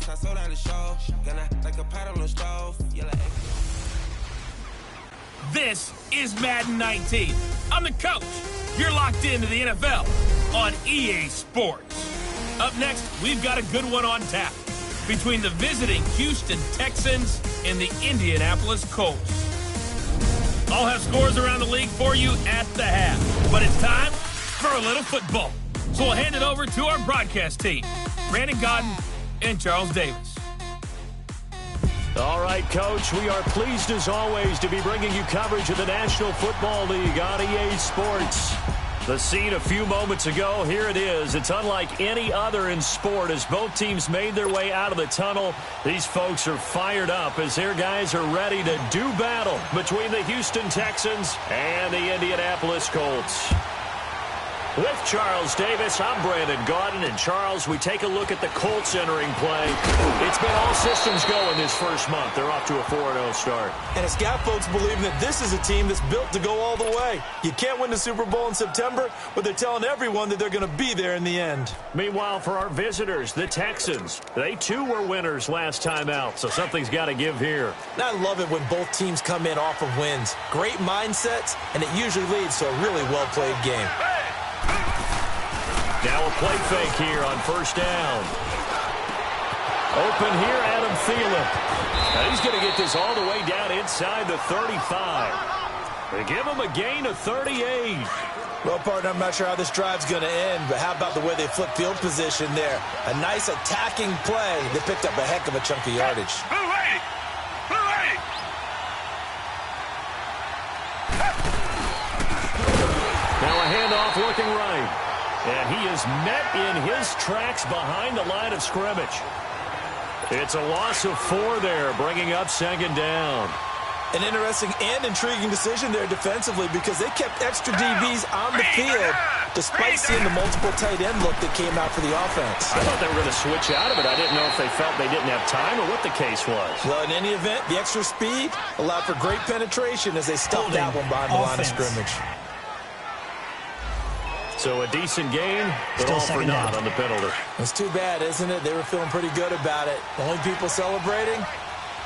I sold out the show. Gonna like a pot on the stove. Yeah, like. This is Madden 19. I'm the coach. You're locked into the NFL on EA Sports. Up next, we've got a good one on tap between the visiting Houston Texans and the Indianapolis Colts. I'll have scores around the league for you at the half, but it's time for a little football. So we'll hand it over to our broadcast team, Brandon Godden and Charles Davis. All right, Coach, we are pleased as always to be bringing you coverage of the National Football League on EA Sports. The scene a few moments ago, here it is. It's unlike any other in sport as both teams made their way out of the tunnel. These folks are fired up as their guys are ready to do battle between the Houston Texans and the Indianapolis Colts. With Charles Davis, I'm Brandon Godden. And Charles, we take a look at the Colts entering play. It's been all systems go in this first month. They're off to a 4-0 start. And it's got folks believing that this is a team that's built to go all the way. You can't win the Super Bowl in September, but they're telling everyone that they're going to be there in the end. Meanwhile, for our visitors, the Texans, they too were winners last time out, so something's got to give here. And I love it when both teams come in off of wins. Great mindsets, and it usually leads to a really well-played game. Now a play fake here on first down. Open here, Adam Thielen. Now he's going to get this all the way down inside the 35. They give him a gain of 38. Well, partner, I'm not sure how this drive's going to end, but how about the way they flip field position there? A nice attacking play. They picked up a heck of a chunk of yardage. Now a handoff looking right. And he is met in his tracks behind the line of scrimmage. It's a loss of 4 there, bringing up second down. An interesting and intriguing decision there defensively because they kept extra DBs on the field despite seeing the multiple tight end look that came out for the offense. I thought they were going to switch out of it. I didn't know if they felt they didn't have time or what the case was. Well, in any event, the extra speed allowed for great penetration as they stuffed that one behind the line of scrimmage. So a decent gain, but all for naught on the penalty. It's too bad, isn't it? They were feeling pretty good about it. The only people celebrating,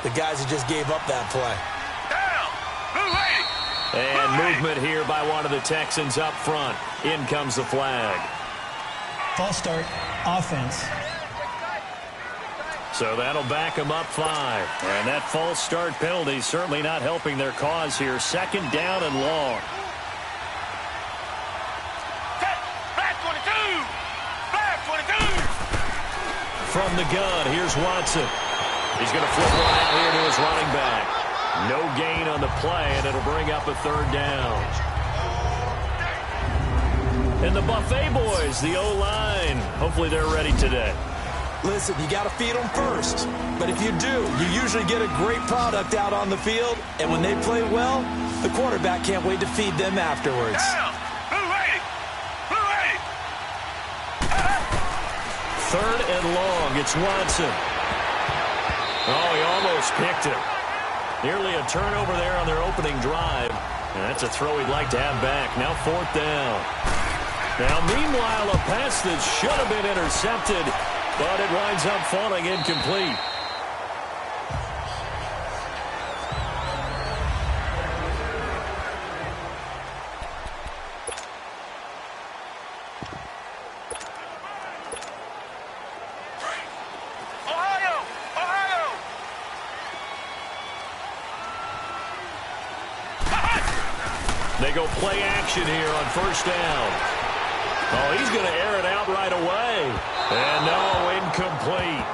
the guys who just gave up that play. And movement here by one of the Texans up front. In comes the flag. False start, offense. So that'll back them up 5. And that false start penalty certainly not helping their cause here. Second down and long. From the gun, here's Watson. He's going to flip one out here to his running back. No gain on the play, and it'll bring up a 3rd down. And the Buffet boys, the O-line, hopefully they're ready today. Listen, you got to feed them first. But if you do, you usually get a great product out on the field. And when they play well, the quarterback can't wait to feed them afterwards. 3rd and long. It's Watson. Oh, he almost picked it. Nearly a turnover there on their opening drive. And that's a throw he'd like to have back. Now 4th down. Now, meanwhile, a pass that should have been intercepted, but it winds up falling incomplete. They go play action here on first down. Oh, he's going to air it out right away. And no, incomplete.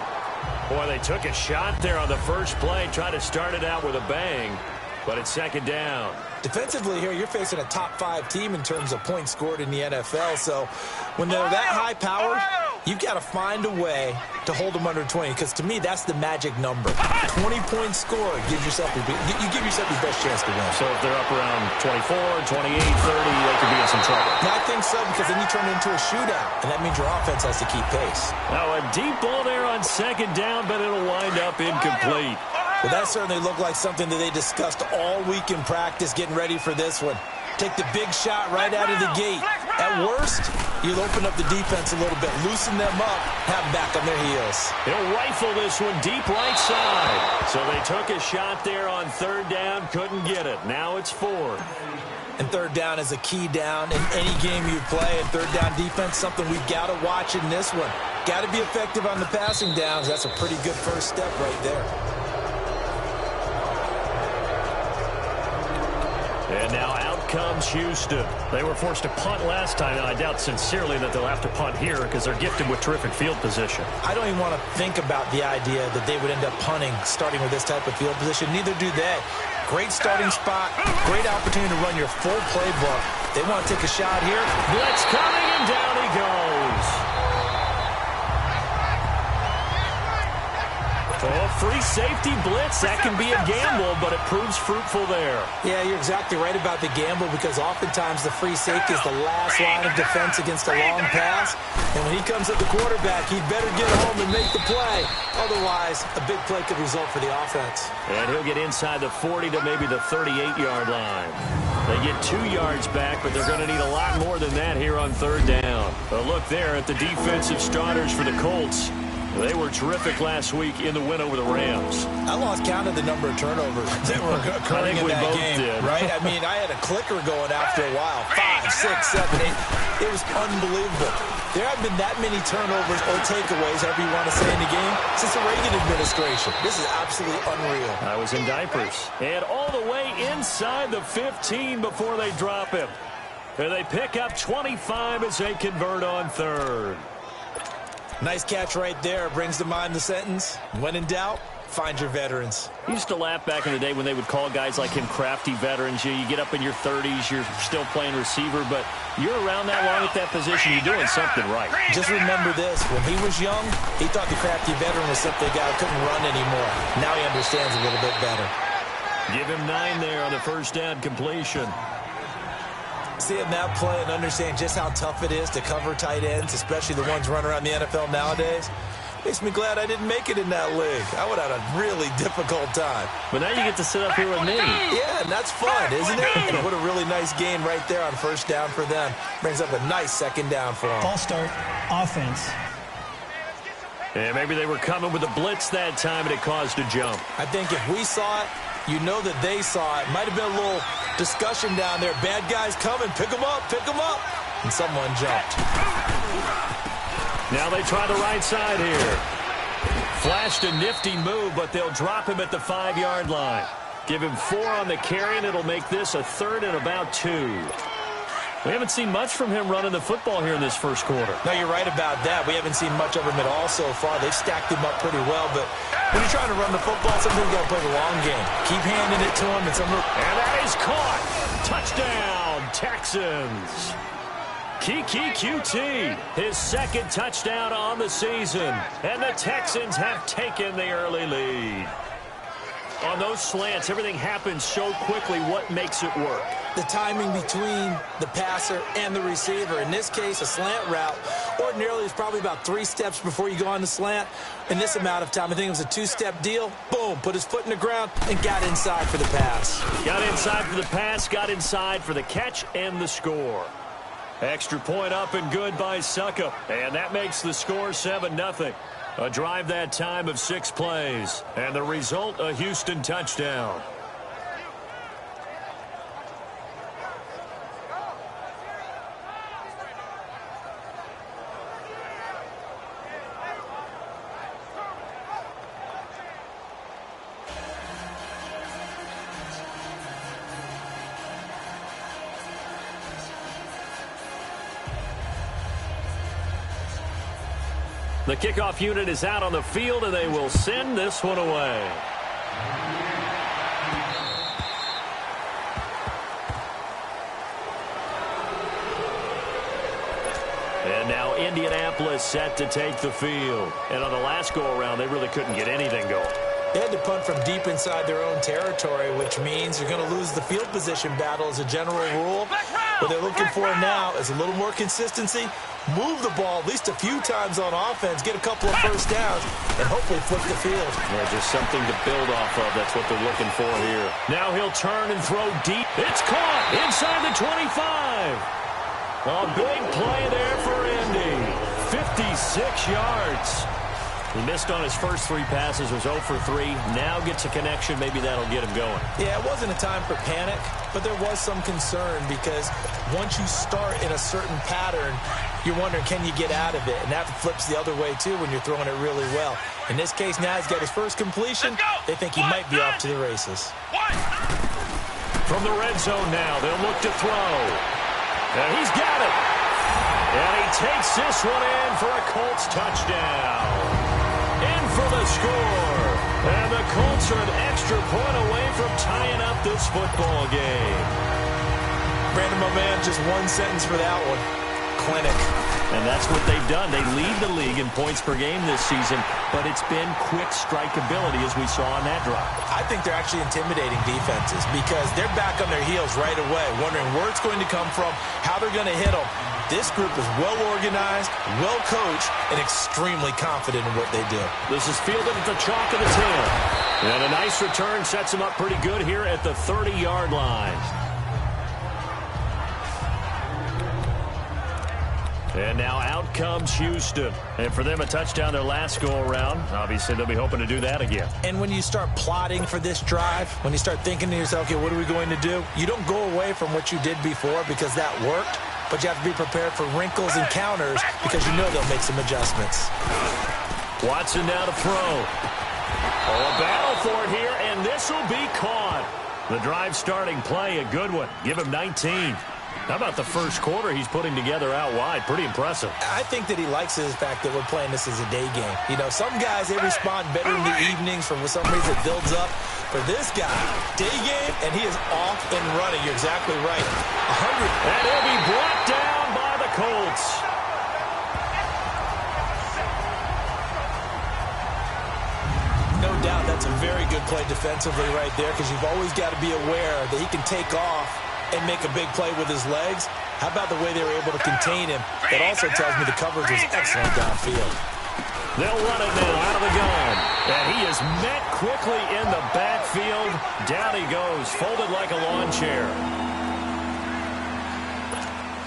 Boy, they took a shot there on the first play, tried to start it out with a bang, but it's second down. Defensively here, you're facing a top-5 team in terms of points scored in the NFL. So when they're that high-powered, you've got to find a way to hold them under 20, because to me, that's the magic number. 20-point score gives yourself you give yourself your best chance to win. So if they're up around 24, 28, 30, they could be in some trouble. No, I think so, because then you turn it into a shootout, and that means your offense has to keep pace. Now a deep ball there on second down, but it'll wind up incomplete. Well, that certainly looked like something that they discussed all week in practice, getting ready for this one. Take the big shot right out of the gate. At worst, you'll open up the defense a little bit, loosen them up, have them back on their heels. He'll rifle this one deep right side. So they took a shot there on third down, couldn't get it. Now it's fourth. And third down is a key down in any game you play. And third down defense, something we've got to watch in this one. Got to be effective on the passing downs. That's a pretty good first step right there. And now out comes Houston. They were forced to punt last time, and I doubt sincerely that they'll have to punt here because they're gifted with terrific field position. I don't even want to think about the idea that they would end up punting starting with this type of field position. Neither do they. Great starting spot, great opportunity to run your full playbook. They want to take a shot here. Blitz coming, and down he goes. Oh, free safety blitz. That can be a gamble, but it proves fruitful there. Yeah, you're exactly right about the gamble because oftentimes the free safety is the last line of defense against a long pass. And when he comes at the quarterback, he'd better get home and make the play. Otherwise, a big play could result for the offense. And he'll get inside the 40 to maybe the 38-yard line. They get 2 yards back, but they're going to need a lot more than that here on third down. A look there at the defensive starters for the Colts. They were terrific last week in the win over the Rams. I lost count of the number of turnovers that were occurring in that game, right? I mean, I had a clicker going after a while. 5, 6, 7, 8. It was unbelievable. There haven't been that many turnovers or takeaways, however you want to say, in the game since the Reagan administration. This is absolutely unreal. I was in diapers. And all the way inside the 15 before they drop him. And they pick up 25 as they convert on third. Nice catch right there. Brings to mind the sentence, when in doubt, find your veterans. I used to laugh back in the day when they would call guys like him crafty veterans. You get up in your 30s, you're still playing receiver, but you're around that long at that position, you're doing something right. Just remember this. When he was young, he thought the crafty veteran was something a guy who couldn't run anymore. Now he understands a little bit better. Give him 9 there on the first down completion. Seeing that play and understand just how tough it is to cover tight ends, especially the ones running around the NFL nowadays, makes me glad I didn't make it in that league. I would have had a really difficult time. But now you get to sit up here with me. Yeah, and that's fun, isn't it? And what a really nice gain right there on first down for them. Brings up a nice second down for them. False start, offense. Yeah, maybe they were coming with a blitz that time and it caused a jump. I think if we saw it, you know that they saw it. Might have been a little discussion down there. Bad guys coming. Pick them up. Pick them up. And someone jumped. Now they try the right side here. Flashed a nifty move, but they'll drop him at the 5-yard line. Give him 4 on the carry, and it'll make this a 3rd and about 2. We haven't seen much from him running the football here in this first quarter. No, you're right about that. We haven't seen much of him at all so far. They've stacked him up pretty well, but when you're trying to run the football, sometimes you got to play the long game. Keep handing it to him. And that is caught. Touchdown, Texans. Wk2, his 2nd touchdown on the season. And the Texans have taken the early lead. On those slants, everything happens so quickly. What makes it work? The timing between the passer and the receiver. In this case, a slant route. Ordinarily, it's probably about 3 steps before you go on the slant. In this amount of time, I think it was a 2-step deal. Boom, put his foot in the ground and got inside for the pass. Got inside for the pass, got inside for the catch and the score. Extra point up and good by Suckup. And that makes the score 7-0. A drive that time of 6 plays. And the result, a Houston touchdown. The kickoff unit is out on the field, and they will send this one away. And now Indianapolis set to take the field. And on the last go-around, they really couldn't get anything going. They had to punt from deep inside their own territory, which means you're going to lose the field position battle as a general rule. What they're looking for now is a little more consistency, move the ball at least a few times on offense, get a couple of first downs, and hopefully flip the field. Yeah, just something to build off of. That's what they're looking for here. Now he'll turn and throw deep. It's caught inside the 25. A big play there for Indy. 56 yards. He missed on his first 3 passes, was 0 for 3. Now gets a connection. Maybe that'll get him going. Yeah, it wasn't a time for panic, but there was some concern because once you start in a certain pattern, you're wondering, can you get out of it? And that flips the other way, too, when you're throwing it really well. In this case, now he's got his first completion. They think he might be off to the races. From the red zone now, they'll look to throw. And he's got it. And he takes this one in for a Colts touchdown. In for the score. And the Colts are an extra point away from tying up this football game. Brandon, my man, just one sentence for that one. Clinic. And that's what they've done. They lead the league in points per game this season, but it's been quick strikeability as we saw on that drive. I think they're actually intimidating defenses because they're back on their heels right away, wondering where it's going to come from, how they're going to hit them. This group is well-organized, well-coached, and extremely confident in what they do. This is fielded at the chalk of the 10. And a nice return sets him up pretty good here at the 30-yard line. And now out comes Houston. And for them, a touchdown their last go-around. Obviously, they'll be hoping to do that again. And when you start plotting for this drive, when you start thinking to yourself, okay, what are we going to do? You don't go away from what you did before because that worked. But you have to be prepared for wrinkles and counters because you know they'll make some adjustments. Watson now to throw. Oh, a battle for it here, and this will be caught. The drive starting play, a good one. Give him 19. How about the first quarter he's putting together out wide? Pretty impressive. I think that he likes the fact that we're playing this as a day game. You know, some guys, they respond better in the evenings. For some reason, it builds up. For this guy, day game, and he is off and running. You're exactly right. 100. And he'll be brought down by the Colts. No doubt that's a very good play defensively right there because you've always got to be aware that he can take off and make a big play with his legs. How about the way they were able to contain him? That also tells me the coverage was excellent downfield. They'll run it now out of the gun. And he is met quickly in the backfield. Down he goes, folded like a lawn chair.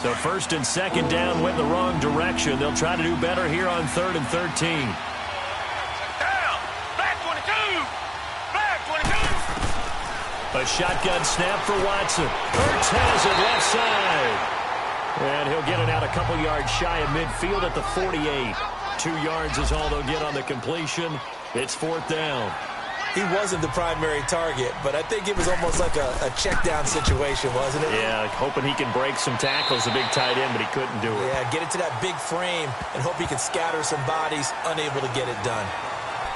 So first and second down went the wrong direction. They'll try to do better here on 3rd and 13. A shotgun snap for Watson. Hurts has it left side. And he'll get it out a couple yards shy of midfield at the 48. 2 yards is all they'll get on the completion. It's 4th down. He wasn't the primary target, but I think it was almost like a check down situation, wasn't it? Yeah, hoping he can break some tackles, a big tight end, but he couldn't do it. Yeah, get it to that big frame and hope he can scatter some bodies, unable to get it done.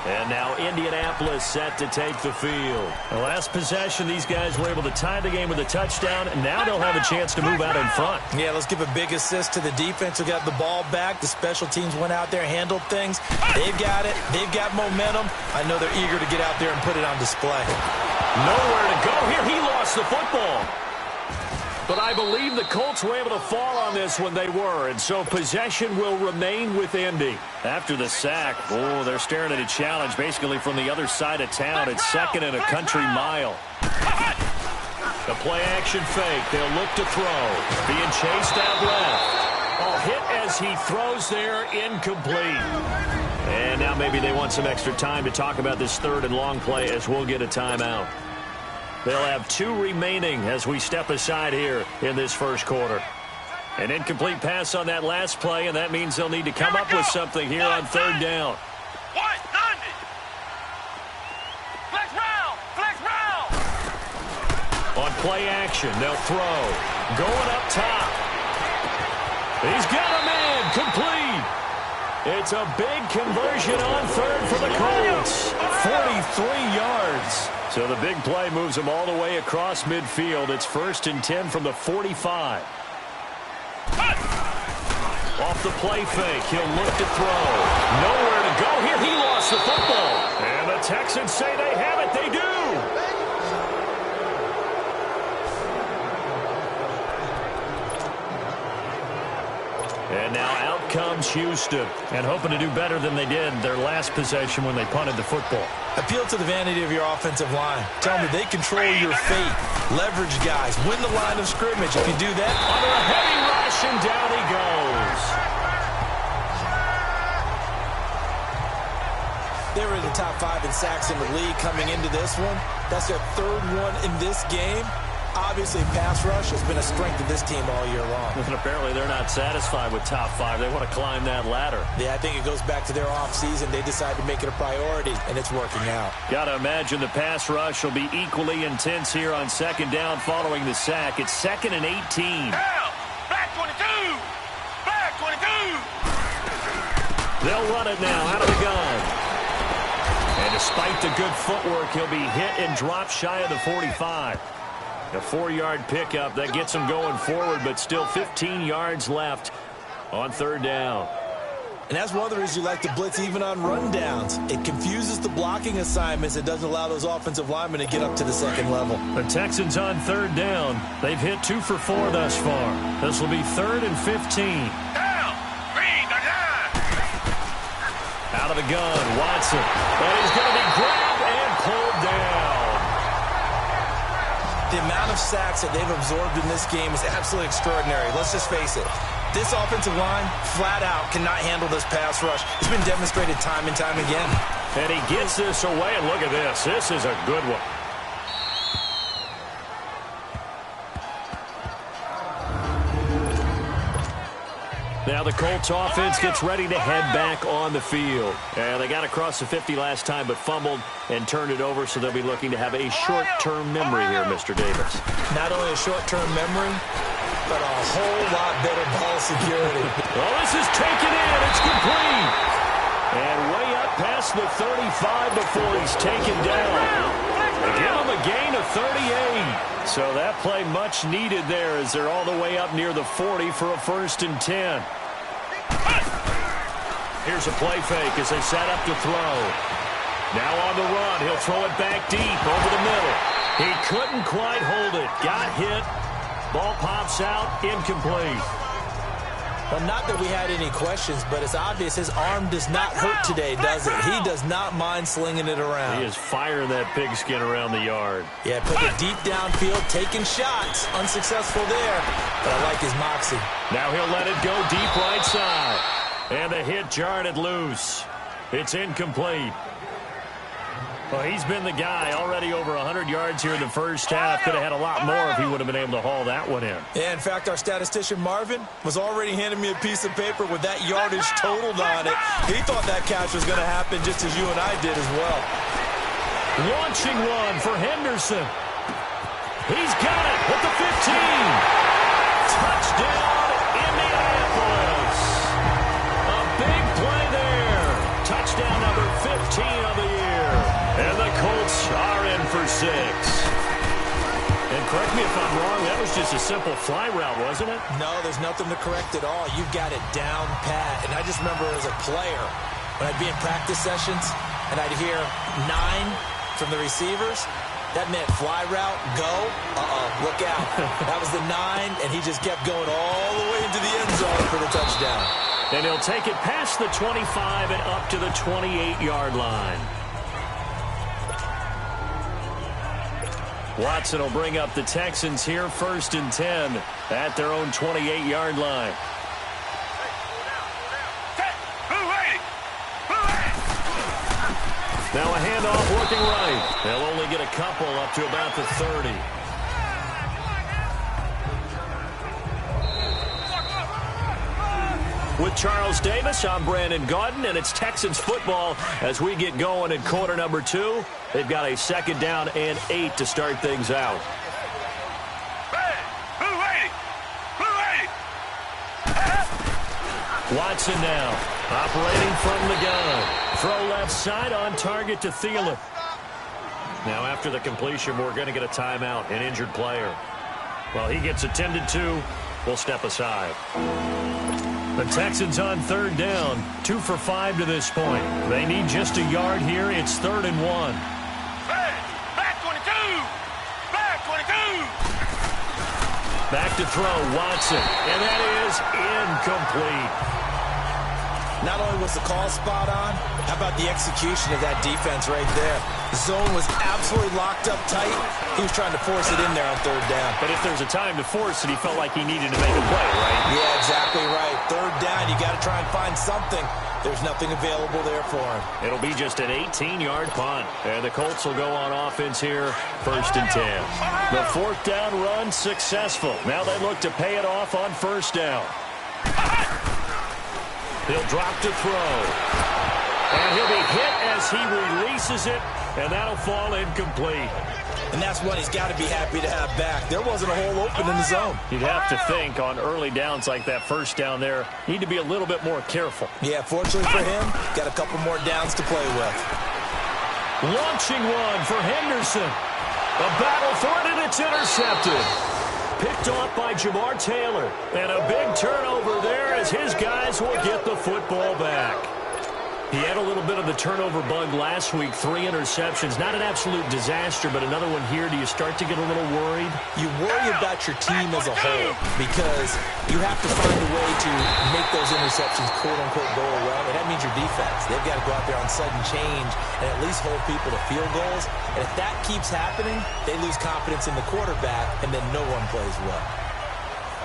And now Indianapolis set to take the field. The last possession, these guys were able to tie the game with a touchdown, and now they'll have a chance to move out in front. Yeah, let's give a big assist to the defense who got the ball back. The special teams went out there, handled things. They've got it. They've got momentum. I know they're eager to get out there and put it on display. Nowhere to go here. He lost the football. But I believe the Colts were able to fall on this when they were, and so possession will remain with Indy. After the sack, oh, they're staring at a challenge basically from the other side of town. It's 2nd and a country mile. The play-action fake. They'll look to throw. Being chased out left. Oh, hit as he throws there, incomplete. And now maybe they want some extra time to talk about this 3rd and long play as we'll get a timeout. They'll have 2 remaining as we step aside here in this first quarter. An incomplete pass on that last play, and that means they'll need to come up with something here on 3rd down. On play action, they'll throw. Going up top. He's got a man. Complete. It's a big conversion on 3rd for the Colts. 43 yards. So the big play moves them all the way across midfield. It's 1st and 10 from the 45. Off the play fake, he'll look to throw. Nowhere to go here. He lost the football. And the Texans say they have it. They do. And now out comes Houston. And hoping to do better than they did their last possession when they punted the football. Appeal to the vanity of your offensive line. Tell me they control your fate. Leverage guys. Win the line of scrimmage. If you do that, under a heavy rush. Crashing down he goes. They were in the top 5 in sacks in the league coming into this one. That's their 3rd one in this game. Obviously, pass rush has been a strength of this team all year long. And apparently they're not satisfied with top 5. They want to climb that ladder. Yeah, I think it goes back to their offseason. They decided to make it a priority, and it's working out. Got to imagine the pass rush will be equally intense here on 2nd down following the sack. It's 2nd and 18. Back 22! Back 22! They'll run it now out of the gun. And despite the good footwork, he'll be hit and drop shy of the 45. A 4-yard pickup that gets him going forward, but still 15 yards left on 3rd down. And that's one of the reasons you like to blitz even on rundowns. It confuses the blocking assignments. It doesn't allow those offensive linemen to get up to the 2nd level. The Texans on 3rd down. They've hit 2 for 4 thus far. This will be 3rd and 15. Out of the gun, Watson. And he's going to be grabbed and pulled down. The amount of sacks that they've absorbed in this game is absolutely extraordinary. Let's just face it. This offensive line, flat out, cannot handle this pass rush. It's been demonstrated time and time again. And he gets this away, and look at this. This is a good one. Now the Colts offense gets ready to head back on the field. And they got across the 50 last time, but fumbled and turned it over, so they'll be looking to have a short-term memory here, Mr. Davis. Not only a short-term memory, but a whole lot better ball security. Well, this is taken in. It's complete. And way up past the 35 before he's taken down. They give him a gain of 38. So that play much needed there as they're all the way up near the 40 for a 1st and 10. Here's a play fake as they set up to throw. Now on the run, he'll throw it back deep over the middle. He couldn't quite hold it. Got hit. Ball pops out, incomplete. Well, not that we had any questions, but it's obvious his arm does not hurt today, does it? He does not mind slinging it around. He is firing that pigskin around the yard. Yeah, put it deep downfield, taking shots. Unsuccessful there, but I like his moxie. Now he'll let it go deep right side. And the hit jarred it loose. It's incomplete. Well, he's been the guy already over 100 yards here in the first half. Could have had a lot more if he would have been able to haul that one in. Yeah, in fact, our statistician Marvin was already handing me a piece of paper with that yardage totaled on it. He thought that catch was going to happen just as you and I did as well. Launching one for Henderson. He's got it at the 15. Touchdown, Indianapolis. A big play there. Touchdown number 15 of the year. And the Colts are in for 6. And correct me if I'm wrong, that was just a simple fly route, wasn't it? No, there's nothing to correct at all. You've got it down pat. And I just remember as a player, when I'd be in practice sessions, and I'd hear 9 from the receivers, that meant fly route, go, look out. That was the 9, and he just kept going all the way into the end zone for the touchdown. And he'll take it past the 25 and up to the 28-yard line. Watson will bring up the Texans here 1st and 10 at their own 28-yard line. Now a handoff working right. They'll only get a couple up to about the 30. With Charles Davis, I'm Brandon Gaudin, and it's Texans football as we get going in quarter number 2. They've got a 2nd down and 8 to start things out. Watson now, operating from the gun. Throw left side on target to Thielen. Now after the completion, we're going to get a timeout, an injured player. Well, he gets attended to. We'll step aside. The Texans on 3rd down, 2 for 5 to this point. They need just a yard here. It's 3rd and 1. Back 22! Back 22! Back to throw, Watson. And that is incomplete. Not only was the call spot on, how about the execution of that defense right there? The zone was absolutely locked up tight. He was trying to force it in there on third down. But if there's a time to force it, he felt like he needed to make a play, right? Yeah, exactly right. Third down, you got to try and find something. There's nothing available there for him. It'll be just an 18-yard punt. And the Colts will go on offense here, 1st and 10. The 4th down run successful. Now they look to pay it off on 1st down. He'll drop to throw. And he'll be hit as he releases it, and that'll fall incomplete. And that's what he's got to be happy to have back. There wasn't a hole open in the zone. You'd have to think on early downs like that 1st down there, need to be a little bit more careful. Yeah, fortunately for him, got a couple more downs to play with. Launching one for Henderson. A battle for it, and it's intercepted. Picked off by Jamar Taylor. And a big turnover there as his guys will get the football back. He had a little bit of the turnover bug last week, 3 interceptions. Not an absolute disaster, but another one here. Do you start to get a little worried? You worry about your team as a whole because you have to find a way to make those interceptions, quote-unquote, go away. And that means your defense. They've got to go out there on sudden change and at least hold people to field goals. And if that keeps happening, they lose confidence in the quarterback, and then no one plays well.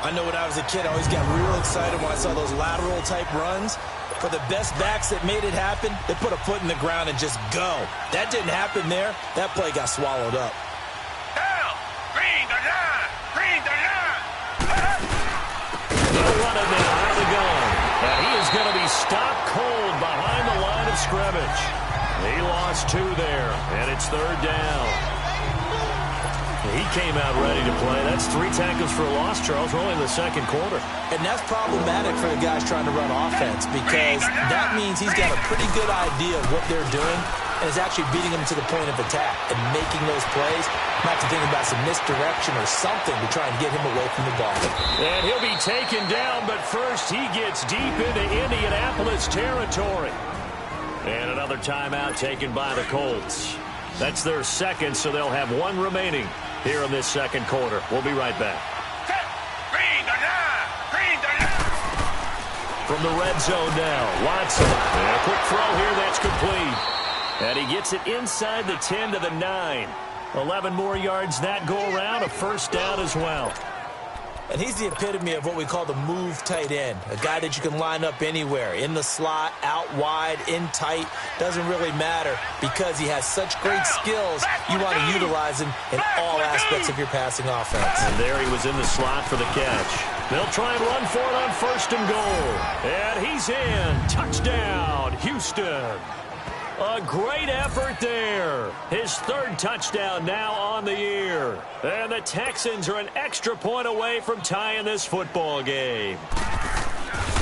I know when I was a kid, I always got real excited when I saw those lateral-type runs. For the best backs that made it happen, they put a foot in the ground and just go. That didn't happen there. That play got swallowed up. They'll run it now out of the gun. And he is going to be stopped cold behind the line of scrimmage. He lost 2 there, and it's 3rd down. He came out ready to play. That's 3 tackles for a loss, Charles. We're only in the 2nd quarter. And that's problematic for the guys trying to run offense because that means he's got a pretty good idea of what they're doing and is actually beating them to the point of attack and making those plays, not to think about some misdirection or something to try and get him away from the ball. And he'll be taken down, but first he gets deep into Indianapolis territory. And another timeout taken by the Colts. That's their 2nd, so they'll have 1 remaining here in this 2nd quarter. We'll be right back. From the red zone now, Watson. And a quick throw here that's complete. And he gets it inside the 10 to the 9. 11 more yards that go around, a 1st down as well. And he's the epitome of what we call the move tight end, a guy that you can line up anywhere, in the slot, out wide, in tight, doesn't really matter because he has such great skills. You want to utilize him in all aspects of your passing offense. And there he was in the slot for the catch. They'll try and run for it on 1st and goal. And he's in. Touchdown, Houston. A great effort there. His 3rd touchdown now on the year. And the Texans are an extra point away from tying this football game.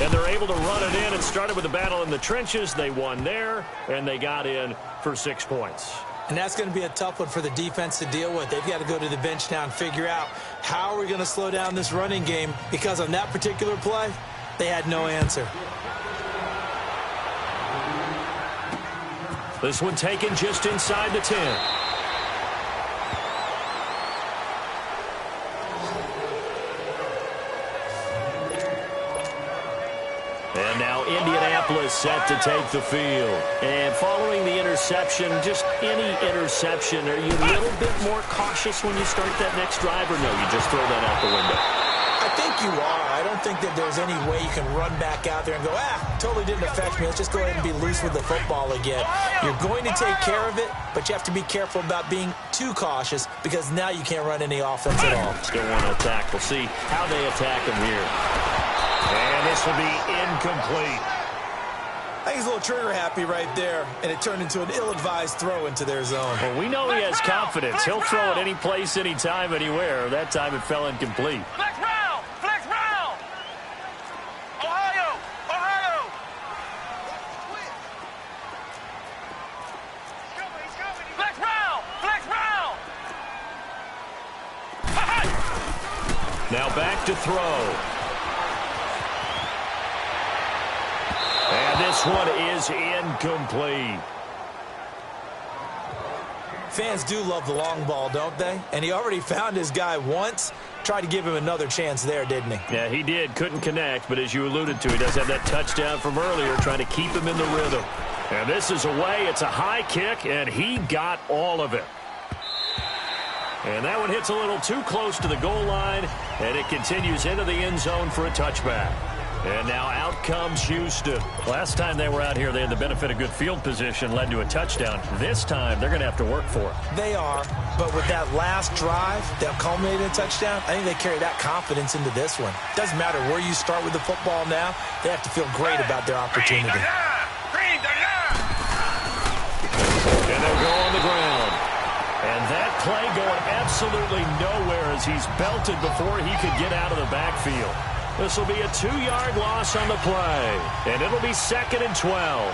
And they're able to run it in. It started with a battle in the trenches. They won there, and they got in for 6 points. And that's going to be a tough one for the defense to deal with. They've got to go to the bench now and figure out how are we going to slow down this running game, because on that particular play, they had no answer. This one taken just inside the 10. And now Indianapolis set to take the field. And following the interception, just any interception, are you a little bit more cautious when you start that next drive, or no, you just throw that out the window? I think you are. I don't think that there's any way you can run back out there and go, totally didn't affect me. Let's just go ahead and be loose with the football again. You're going to take care of it, but you have to be careful about being too cautious because now you can't run any offense at all. Still want to attack. We'll see how they attack him here. And this will be incomplete. I think he's a little trigger happy right there, and it turned into an ill-advised throw into their zone. Well, we know he has confidence. He'll throw it any place, anytime, anywhere. That time it fell incomplete. Flex round! Flex round! Ohio! Ohio! Flex round! Flex round! Now back to throw. And this one is incomplete. Fans do love the long ball, don't they? And he already found his guy once. Tried to give him another chance there, didn't he? Yeah, he did. Couldn't connect, but as you alluded to, he does have that touchdown from earlier, trying to keep him in the rhythm. And this is away. It's a high kick, and he got all of it. And that one hits a little too close to the goal line, and it continues into the end zone for a touchback. And now out comes Houston. Last time they were out here, they had the benefit of good field position, led to a touchdown. This time, they're going to have to work for it. They are, but with that last drive that culminated in a touchdown, I think they carry that confidence into this one. Doesn't matter where you start with the football now, they have to feel great about their opportunity. And they'll go on the ground. And that play going absolutely nowhere as he's belted before he could get out of the backfield. This will be a 2-yard loss on the play, and it'll be 2nd and 12.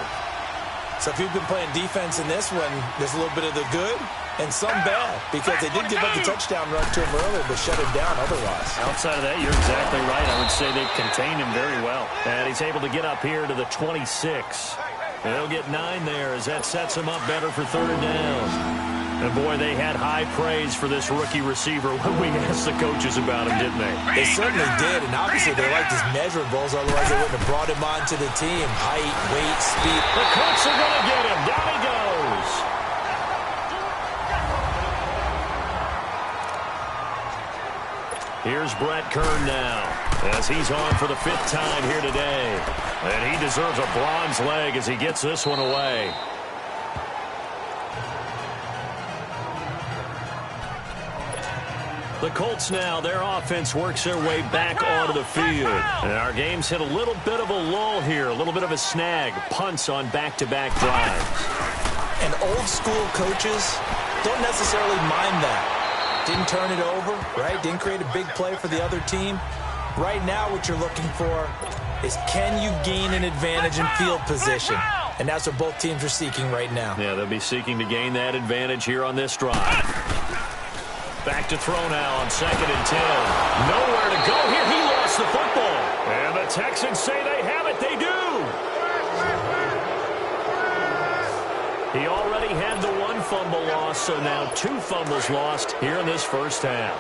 So if you've been playing defense in this one, there's a little bit of the good and some bad, because they did give up the touchdown run to him earlier, but shut him down otherwise. Outside of that, you're exactly right. I would say they've contained him very well. And he's able to get up here to the 26. And they'll get 9 there as that sets him up better for 3rd down. And, boy, they had high praise for this rookie receiver when we asked the coaches about him, didn't they? They certainly did, and obviously they liked his measurables, otherwise they wouldn't have brought him onto the team. Height, weight, speed. The Colts are going to get him. Down he goes. Here's Brett Kern now as he's on for the 5th time here today. And he deserves a bronze leg as he gets this one away. The Colts now, their offense works their way back onto the field. And our game's hit a little bit of a lull here, a little bit of a snag. Punts on back-to-back drives. And old-school coaches don't necessarily mind that. Didn't turn it over, right? Didn't create a big play for the other team. Right now what you're looking for is, can you gain an advantage in field position? And that's what both teams are seeking right now. Yeah, they'll be seeking to gain that advantage here on this drive. Back to throw now on 2nd and 10. Nowhere to go here. He lost the football. And the Texans say they have it. They do. He already had the 1 fumble loss, so now 2 fumbles lost here in this first half.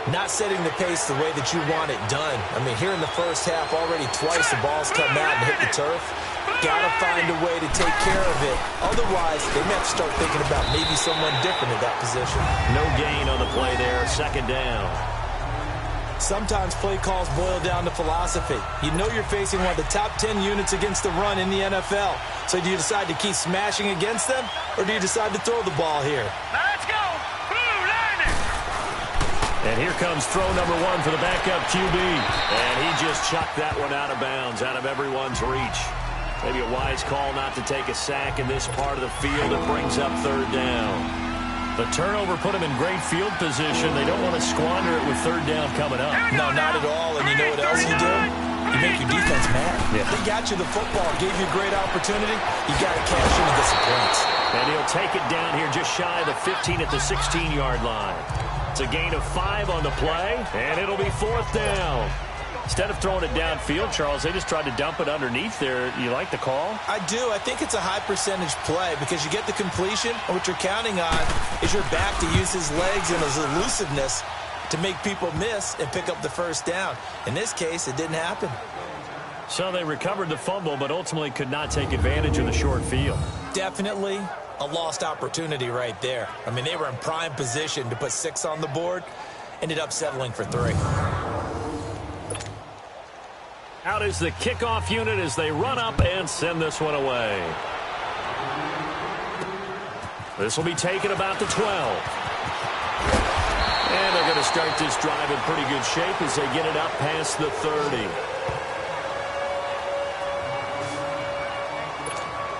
Not setting the pace the way that you want it done. I mean, here in the first half, already twice the ball's come out and hit the turf. Got to find a way to take care of it. Otherwise, they may have to start thinking about maybe someone different at that position. No gain on the play there. 2nd down. Sometimes play calls boil down to philosophy. You know you're facing one of the top 10 units against the run in the NFL. So do you decide to keep smashing against them, or do you decide to throw the ball here? Let's go! Blue line! And here comes throw number 1 for the backup QB. And he just chucked that one out of bounds, out of everyone's reach. Maybe a wise call not to take a sack in this part of the field. It brings up 3rd down. The turnover put them in great field position. They don't want to squander it with 3rd down coming up. No, not at all. And you know what else you do? You make your defense mad. Yeah. They got you the football, gave you a great opportunity. You got to cash in and get some points. And he'll take it down here just shy of the 15 at the 16-yard line. It's a gain of 5 on the play, and it'll be 4th down. Instead of throwing it downfield, Charles, they just tried to dump it underneath there. You like the call? I do. I think it's a high percentage play because you get the completion, and what you're counting on is your back to use his legs and his elusiveness to make people miss and pick up the 1st down. In this case, it didn't happen. So they recovered the fumble, but ultimately could not take advantage of the short field. Definitely a lost opportunity right there. I mean, they were in prime position to put 6 on the board, ended up settling for 3. Out is the kickoff unit as they run up and send this one away. This will be taken about the 12. And they're going to start this drive in pretty good shape as they get it up past the 30.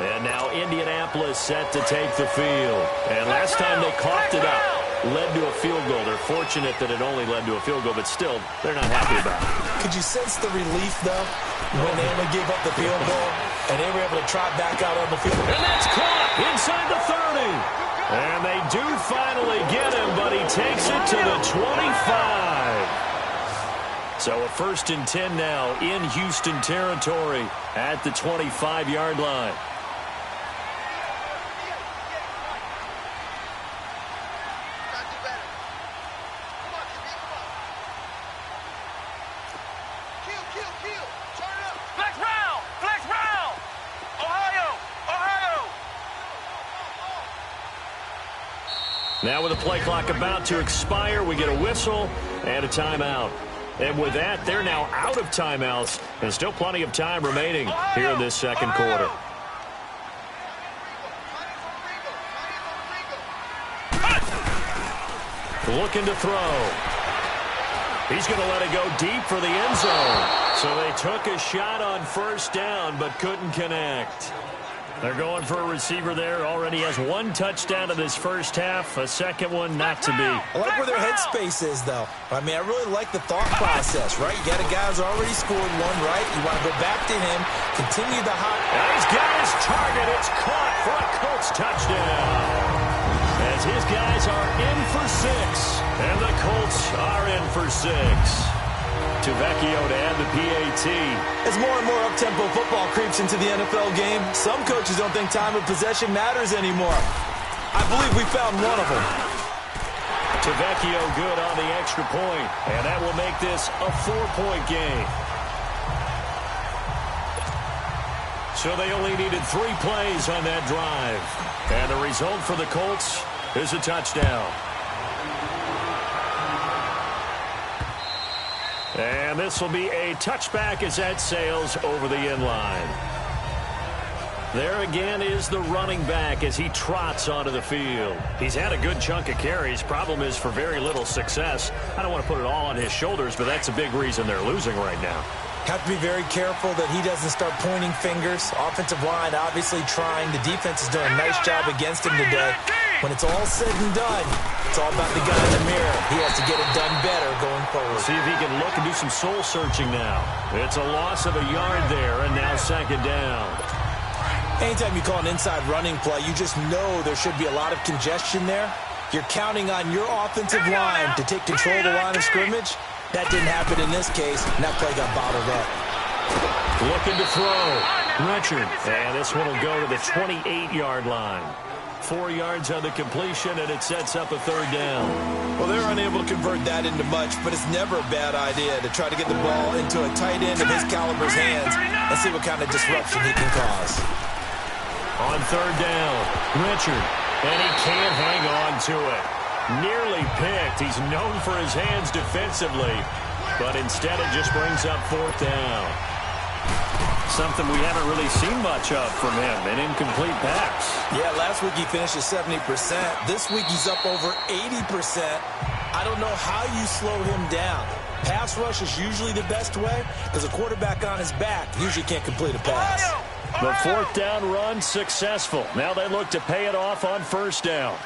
And now Indianapolis set to take the field. And last time they coughed it up, led to a field goal. They're fortunate that it only led to a field goal, but still, they're not happy about it. Could you sense the relief, though, when they only gave up the field goal and they were able to trot back out on the field? And that's caught inside the 30. And they do finally get him, but he takes it to the 25. So a 1st and 10 now in Houston territory at the 25-yard line. Flex round! Flex round! Ohio! Ohio! Now with the play clock about to expire, we get a whistle and a timeout. And with that, they're now out of timeouts, and still plenty of time remaining here in this second quarter. Looking to throw. He's going to let it go deep for the end zone. So they took a shot on first down, but couldn't connect. They're going for a receiver there. Already has one touchdown in this first half. A second one not to be. I like where their headspace is, though. I mean, I really like the thought process, right? You got a guy who's already scored one, right? You want to go back to him, continue the hot. He's got his target. It's caught for a Colts touchdown. As his guys are in for 6, and the Colts are in for 6. Vecchio to add the PAT. As more and more up-tempo football creeps into the NFL game, some coaches don't think time of possession matters anymore. I believe we found one of them. Vecchio good on the extra point, and that will make this a 4-point game. So they only needed 3 plays on that drive. And the result for the Colts is a touchdown. And this will be a touchback as that sails over the end line. There again is the running back as he trots onto the field. He's had a good chunk of carries. Problem is for very little success. I don't want to put it all on his shoulders, but that's a big reason they're losing right now. Have to be very careful that he doesn't start pointing fingers. Offensive line obviously trying. The defense is doing a nice job against him today. When it's all said and done, it's all about the guy in the mirror. He has to get it done better going forward. See if he can look and do some soul searching now. It's a loss of a yard there, and now second down. Anytime you call an inside running play, you just know there should be a lot of congestion there. You're counting on your offensive line to take control of the line of scrimmage. That didn't happen in this case, and that play got bottled up. Looking to throw. Richard. And this one will go to the 28-yard line. 4 yards on the completion, and it sets up a third down. Well, they're unable to convert that into much, but it's never a bad idea to try to get the ball into a tight end of his caliber's hands and see what kind of disruption he can cause. On third down, Richard, and he can't hang on to it. Nearly picked. He's known for his hands defensively, but instead it just brings up fourth down. Something we haven't really seen much of from him, an incomplete pass. Yeah, last week he finished at 70%. This week he's up over 80%. I don't know how you slow him down. Pass rush is usually the best way because a quarterback on his back usually can't complete a pass. The fourth down run successful. Now they look to pay it off on first down.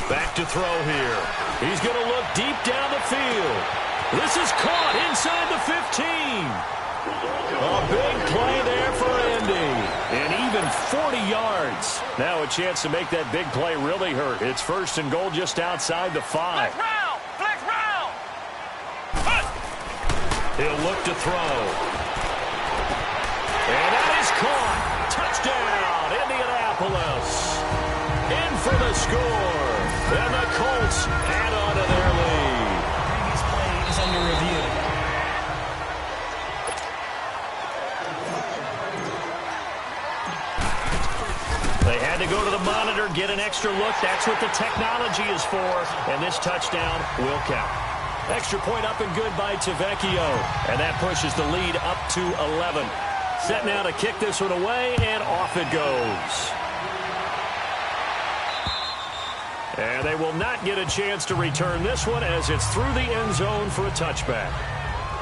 Back to throw here. He's going to look deep down the field. This is caught inside the 15. A big play there for Andy. And even 40 yards. Now a chance to make that big play really hurt. It's first and goal just outside the 5. Flex round! He'll look to throw. And that is caught. Touchdown, Indianapolis. In for the score. And the Colts add on to their lead. Previous play is under review. They had to go to the monitor, get an extra look. That's what the technology is for. And this touchdown will count. Extra point up and good by Vecchio. And that pushes the lead up to 11. Set now to kick this one away, and off it goes. And they will not get a chance to return this one as it's through the end zone for a touchback.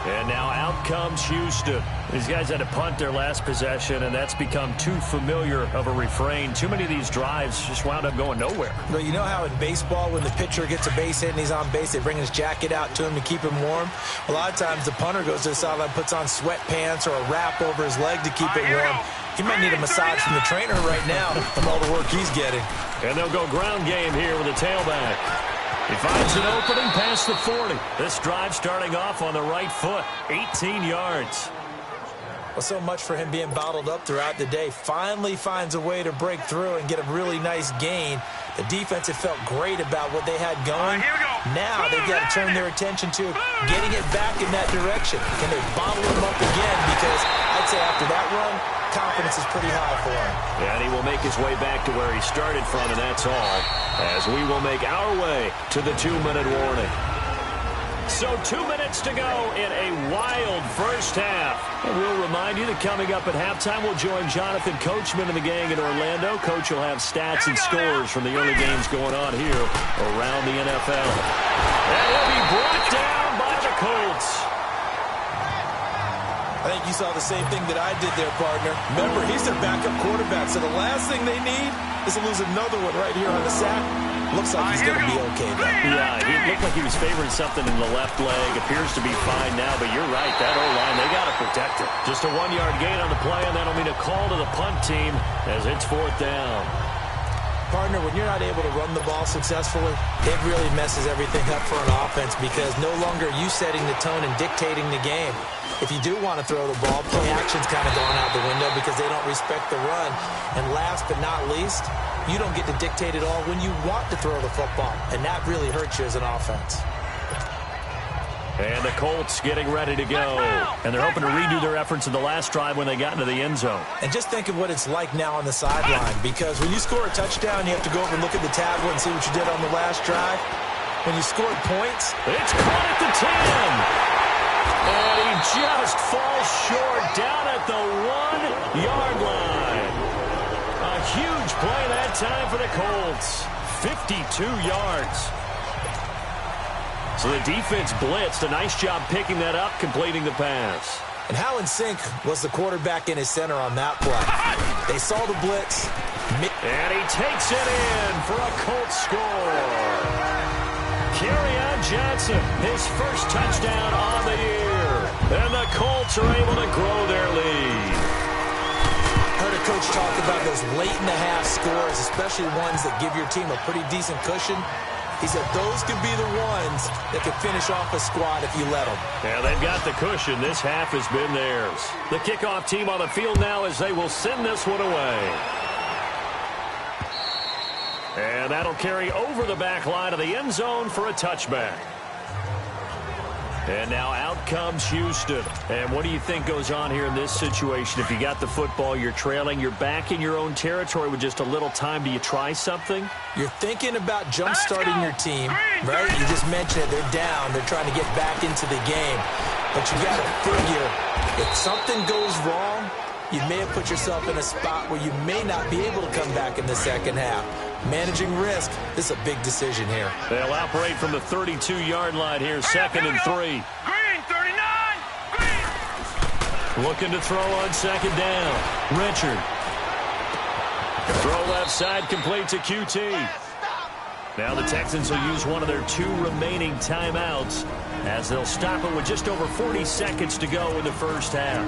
And now out comes Houston. These guys had to punt their last possession, and that's become too familiar of a refrain. Too many of these drives just wound up going nowhere. Well, you know how in baseball, when the pitcher gets a base hit and he's on base, they bring his jacket out to him to keep him warm? A lot of times the punter goes to the sideline, puts on sweatpants or a wrap over his leg to keep it warm. He might need a massage from the trainer right now from all the work he's getting. And they'll go ground game here with a tailback. He finds an opening past the 40. This drive starting off on the right foot. 18 yards. Well, so much for him being bottled up throughout the day. Finally finds a way to break through and get a really nice gain. The defense had felt great about what they had going. Now they've got to turn their attention to getting it back in that direction. Can they bottle him up again? Because I'd say after that run, confidence is pretty high for him. And he will make his way back to where he started from, and that's all, as we will make our way to the 2-minute warning. So 2 minutes to go in a wild first half. And we'll remind you that coming up at halftime, we'll join Jonathan Coachman and the gang in Orlando. Coach will have stats and scores from the early games going on here around the NFL. And will be brought down by the Colts. I think you saw the same thing that I did there, partner. Remember, he's their backup quarterback, so the last thing they need is to lose another one right here on the sack. Looks like he's going to be okay, though. Yeah, he looked like he was favoring something in the left leg. Appears to be fine now, but you're right. That O-line, they got to protect it. Just a 1-yard gain on the play, and that'll mean a call to the punt team as it's 4th down. Partner, when you're not able to run the ball successfully, it really messes everything up for an offense because no longer are you setting the tone and dictating the game. If you do want to throw the ball, play action's kind of gone out the window because they don't respect the run. And last but not least, you don't get to dictate it all when you want to throw the football. And that really hurts you as an offense. And the Colts getting ready to go. And they're hoping to redo their efforts in the last drive when they got into the end zone. And just think of what it's like now on the sideline. Because when you score a touchdown, you have to go over and look at the tablet and see what you did on the last drive. When you scored points, it's caught at the 10. And he just falls short down at the 1-yard line. A huge play that time for the Colts. 52 yards. So the defense blitzed. A nice job picking that up, completing the pass. And how in sync was the quarterback in his center on that play? They saw the blitz. And he takes it in for a Colts score. Kerryon Johnson, his first touchdown on the year. And the Colts are able to grow their lead. Heard a coach talk about those late-in-the-half scores, especially ones that give your team a pretty decent cushion. He said those could be the ones that could finish off a squad if you let them. Yeah, they've got the cushion. This half has been theirs. The kickoff team on the field now as they will send this one away. And that'll carry over the back line of the end zone for a touchback. And now out comes Houston. And what do you think goes on here in this situation? If you got the football, you're trailing, you're back in your own territory with just a little time. Do you try something? You're thinking about jump-starting your team, right? You just mentioned it. They're down. They're trying to get back into the game. But you got to figure, if something goes wrong, you may have put yourself in a spot where you may not be able to come back in the second half. Managing risk, this is a big decision here. They'll operate from the 32-yard line here, 2nd and 3. Green, 39. Green. Looking to throw on 2nd down. Richard. Throw left side, complete to QT. Now the Texans will use one of their 2 remaining timeouts as they'll stop it with just over 40 seconds to go in the first half.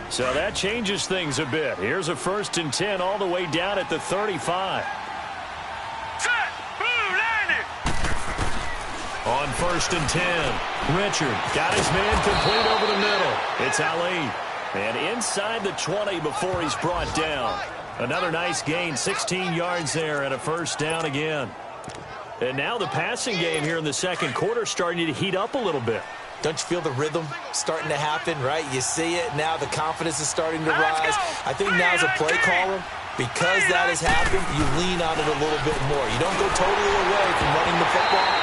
So that changes things a bit. Here's a 1st and 10 all the way down at the 35. Set. Boom, landed. On 1st and 10, Richard got his man complete over the middle. It's Ali. And inside the 20 before he's brought down. Another nice gain, 16 yards there and a 1st down again. And now the passing game here in the second quarter starting to heat up a little bit. Don't you feel the rhythm starting to happen, right? You see it, now the confidence is starting to rise. I think now as a play caller, because that has happened, you lean on it a little bit more. You don't go totally away from running the football,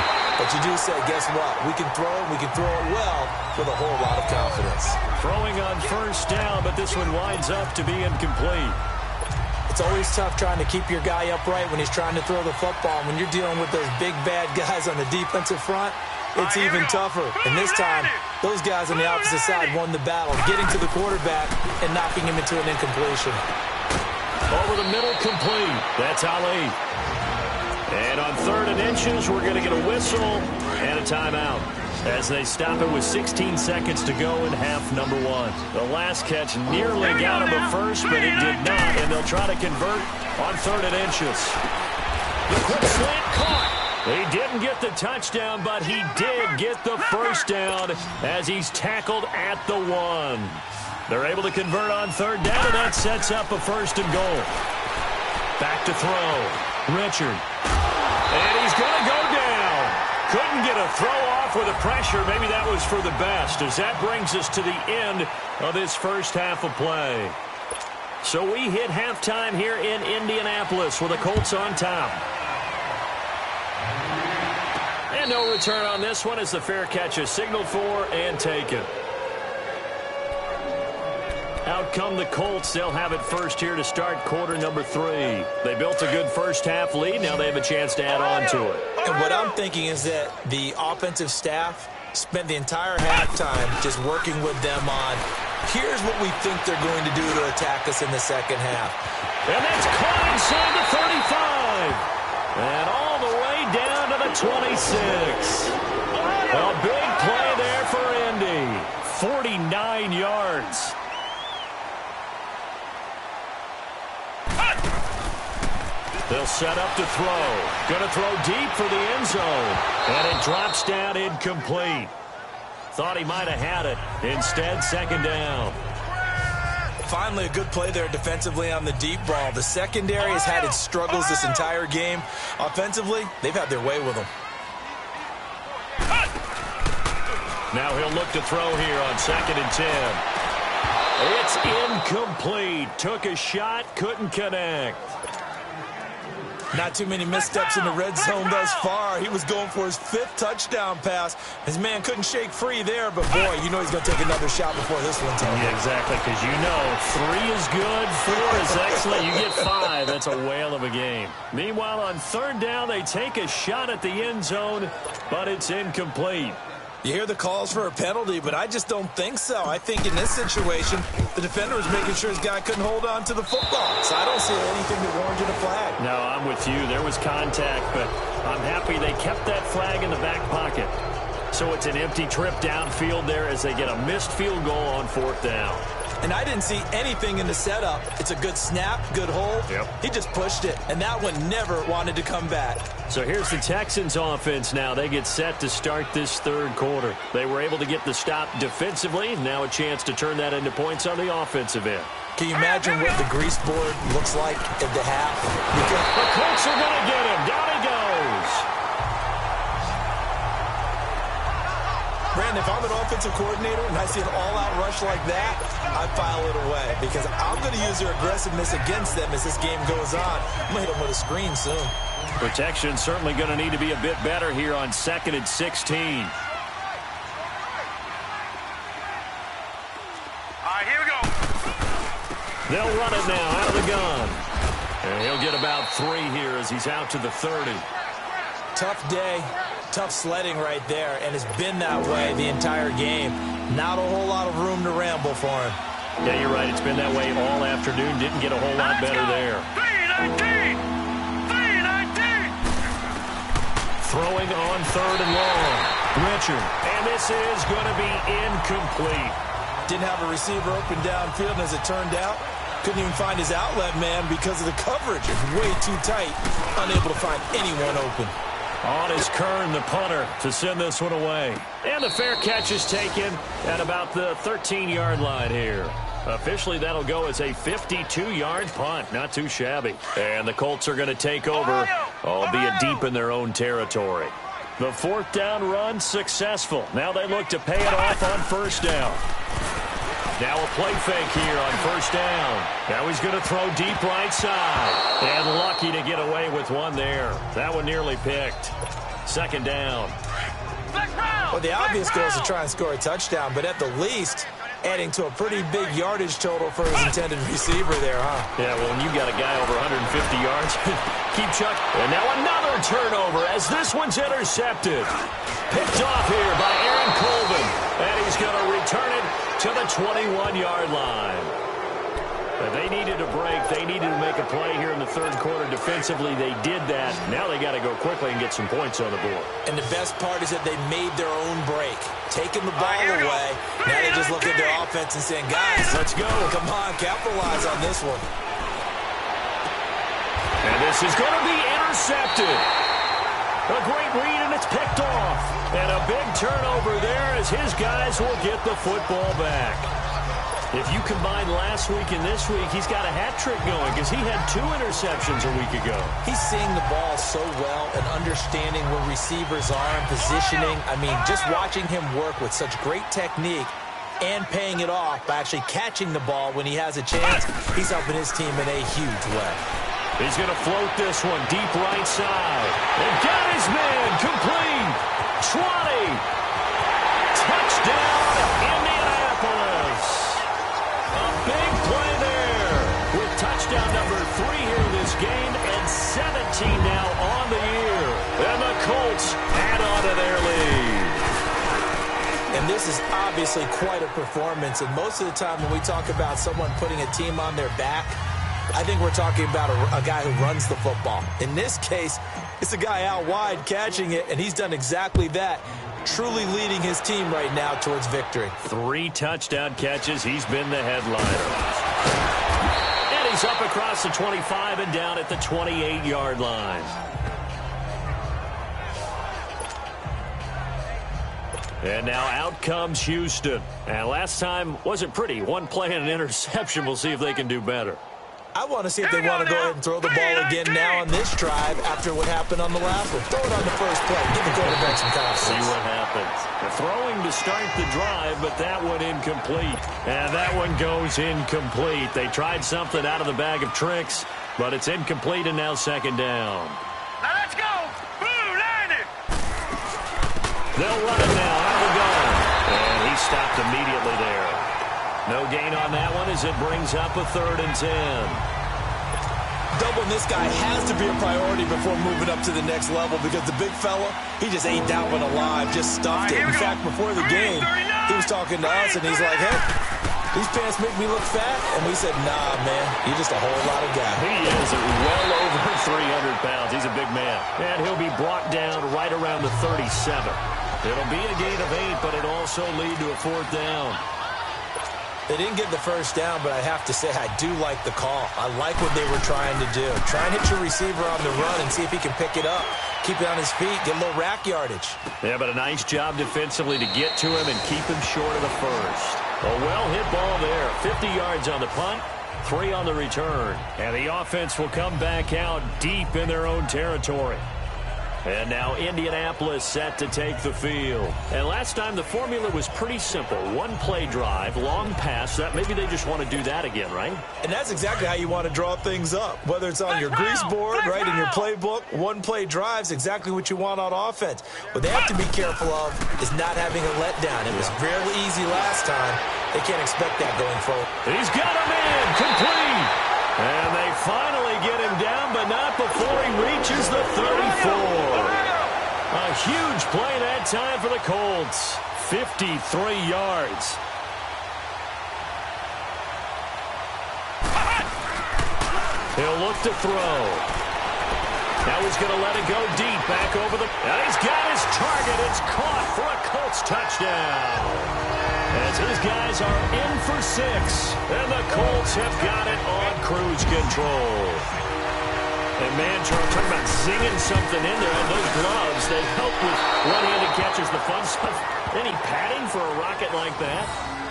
but you do say, guess what? We can throw it, we can throw it well with a whole lot of confidence. Throwing on 1st down, but this one winds up to be incomplete. It's always tough trying to keep your guy upright when he's trying to throw the football. When you're dealing with those big, bad guys on the defensive front, it's even tougher. And this time, those guys on the opposite side won the battle, getting to the quarterback and knocking him into an incompletion. Over the middle, complete. That's Ali. And on 3rd and inches, we're going to get a whistle and a timeout as they stop it with 16 seconds to go in half number 1. The last catch nearly got him a first, but it did not, and they'll try to convert on 3rd and inches. The quick slant caught. He didn't get the touchdown, but he did get the 1st down as he's tackled at the 1. They're able to convert on third down, and that sets up a 1st and goal. Back to throw. Richard. And he's going to go down. Couldn't get a throw off with the pressure. Maybe that was for the best, as that brings us to the end of this first half of play. So we hit halftime here in Indianapolis with the Colts on top. And no return on this one as the fair catch is signaled for and taken. Out come the Colts. They'll have it first here to start quarter number 3. They built a good first half lead. Now they have a chance to add on to it. And what I'm thinking is that the offensive staff spent the entire halftime just working with them on, here's what we think they're going to do to attack us in the second half. And that's caught inside the 35. And all the way down to the 26. A big play there for Indy. 49 yards. They'll set up to throw. Going to throw deep for the end zone. And it drops down incomplete. Thought he might have had it. Instead, 2nd down. Finally, a good play there defensively on the deep ball. The secondary has had its struggles this entire game. Offensively, they've had their way with them. Now he'll look to throw here on 2nd and 10. It's incomplete. Took a shot, couldn't connect. Not too many missteps in the red zone thus far. He was going for his 5th touchdown pass. His man couldn't shake free there, but boy, you know he's going to take another shot before this one's over. Yeah, exactly, because you know 3 is good, 4 is excellent. You get 5, that's a whale of a game. Meanwhile, on 3rd down, they take a shot at the end zone, but it's incomplete. You hear the calls for a penalty, but I just don't think so. I think in this situation, the defender was making sure his guy couldn't hold on to the football. So I don't see anything that warranted a flag. No, I'm with you. There was contact, but I'm happy they kept that flag in the back pocket. So it's an empty trip downfield there as they get a missed field goal on 4th down. And I didn't see anything in the setup. It's a good snap, good hold. Yep. He just pushed it, and that one never wanted to come back. So here's the Texans offense now. They get set to start this 3rd quarter. They were able to get the stop defensively. Now a chance to turn that into points on the offensive end. Can you imagine what the grease board looks like at the half? The Colts are going to get him. Down he goes. Brandon, if I'm an offensive coordinator and I see an all-out rush like that, I file it away because I'm going to use their aggressiveness against them as this game goes on. I'm going to hit them with a screen soon. Protection certainly going to need to be a bit better here on 2nd and 16. All right, here we go. They'll run it now out of the gun. And he'll get about 3 here as he's out to the 30. Tough day, tough sledding right there, and it's been that way the entire game. Not a whole lot of room to ramble for him. Yeah, you're right. It's been that way all afternoon. Didn't get a whole lot better there. 319! 319! Throwing on 3rd and long. Richard. And this is going to be incomplete. Didn't have a receiver open downfield, and as it turned out, couldn't even find his outlet man because of the coverage. It's way too tight, unable to find anyone open. On is Kern, the punter, to send this one away. And the fair catch is taken at about the 13-yard line here. Officially, that'll go as a 52-yard punt. Not too shabby. And the Colts are going to take over, albeit deep in their own territory. The 4th down run successful. Now they look to pay it off on 1st down. Now a play fake here on 1st down. Now he's going to throw deep right side. And lucky to get away with one there. That one nearly picked. 2nd down. Well, the obvious goal is to try and score a touchdown, but at the least, adding to a pretty big yardage total for his intended receiver there, huh? Yeah, well, when you've got a guy over 150 yards, keep chucking. And now another turnover as this one's intercepted. Picked off here by Aaron Colvin. And he's going to return it to the 21-yard line. They needed a break. They needed to make a play here in the 3rd quarter. Defensively, they did that. Now they got to go quickly and get some points on the board. And the best part is that they made their own break, taking the ball away. Now they just look at their offense and saying, guys, let's go. Come on, capitalize on this one. And this is going to be intercepted. A great read, and it's picked off. And a big turnover there as his guys will get the football back. If you combine last week and this week, he's got a hat trick going because he had 2 interceptions a week ago. He's seeing the ball so well and understanding where receivers are and positioning. I mean, just watching him work with such great technique and paying it off by actually catching the ball when he has a chance, he's helping his team in a huge way. He's going to float this one deep right side. And got his man complete. 20. Touchdown, Indianapolis. A big play there with touchdown number 3 here in this game and 17 now on the year. And the Colts add on to their lead. And this is obviously quite a performance. And most of the time when we talk about someone putting a team on their back, I think we're talking about a guy who runs the football. In this case, it's a guy out wide catching it, and he's done exactly that. Truly leading his team right now towards victory. 3 touchdown catches. He's been the headliner. And he's up across the 25 and down at the 28-yard line. And now out comes Houston. And last time wasn't pretty. 1 play and an interception. We'll see if they can do better. I want to see if they want to go ahead and throw the ball again now on this drive after what happened on the last one. Throw it on the first play. Give the quarterback some confidence. See what happens. They're throwing to start the drive, but that one incomplete. And that one goes incomplete. They tried something out of the bag of tricks, but it's incomplete and now second down. Now let's go. Blue, line it. They'll run it now. Out we go. And he stopped immediately there. No gain on that one as it brings up a 3rd and 10. Doubling this guy has to be a priority before moving up to the next level because the big fella, he just ate that one alive, just stuffed it. In fact, before the game, he was talking to us, and he's like, hey, these pants make me look fat. And we said, nah, man, you're just a whole lot of guy. He is well over 300 pounds. He's a big man. And he'll be brought down right around the 37. It'll be a gain of 8, but it'll also lead to a 4th down. They didn't get the first down, but I have to say I do like the call. I like what they were trying to do. Try and hit your receiver on the run and see if he can pick it up. Keep it on his feet, get a little rack yardage. Yeah, but a nice job defensively to get to him and keep him short of the first. A well-hit ball there. 50 yards on the punt, 3 on the return. And the offense will come back out deep in their own territory. And now Indianapolis set to take the field. And last time the formula was pretty simple. 1-play drive, long pass. That maybe they just want to do that again, right? And that's exactly how you want to draw things up. Whether it's on your grease board, right, in your playbook, 1-play drives exactly what you want on offense. What they have to be careful of is not having a letdown. It was fairly easy last time. They can't expect that going forward. He's got him in, complete. And they finally get him down, but not before he reaches the 34. A huge play that time for the Colts. 53 yards. He'll look to throw. Now he's going to let it go deep, back over the... And he's got his target. It's caught for a Colts touchdown. As his guys are in for 6. And the Colts have got it on cruise control. And man, Charles, talking about zinging something in there. And those gloves, they help with one-handed catches, the fun stuff. Any padding for a rocket like that?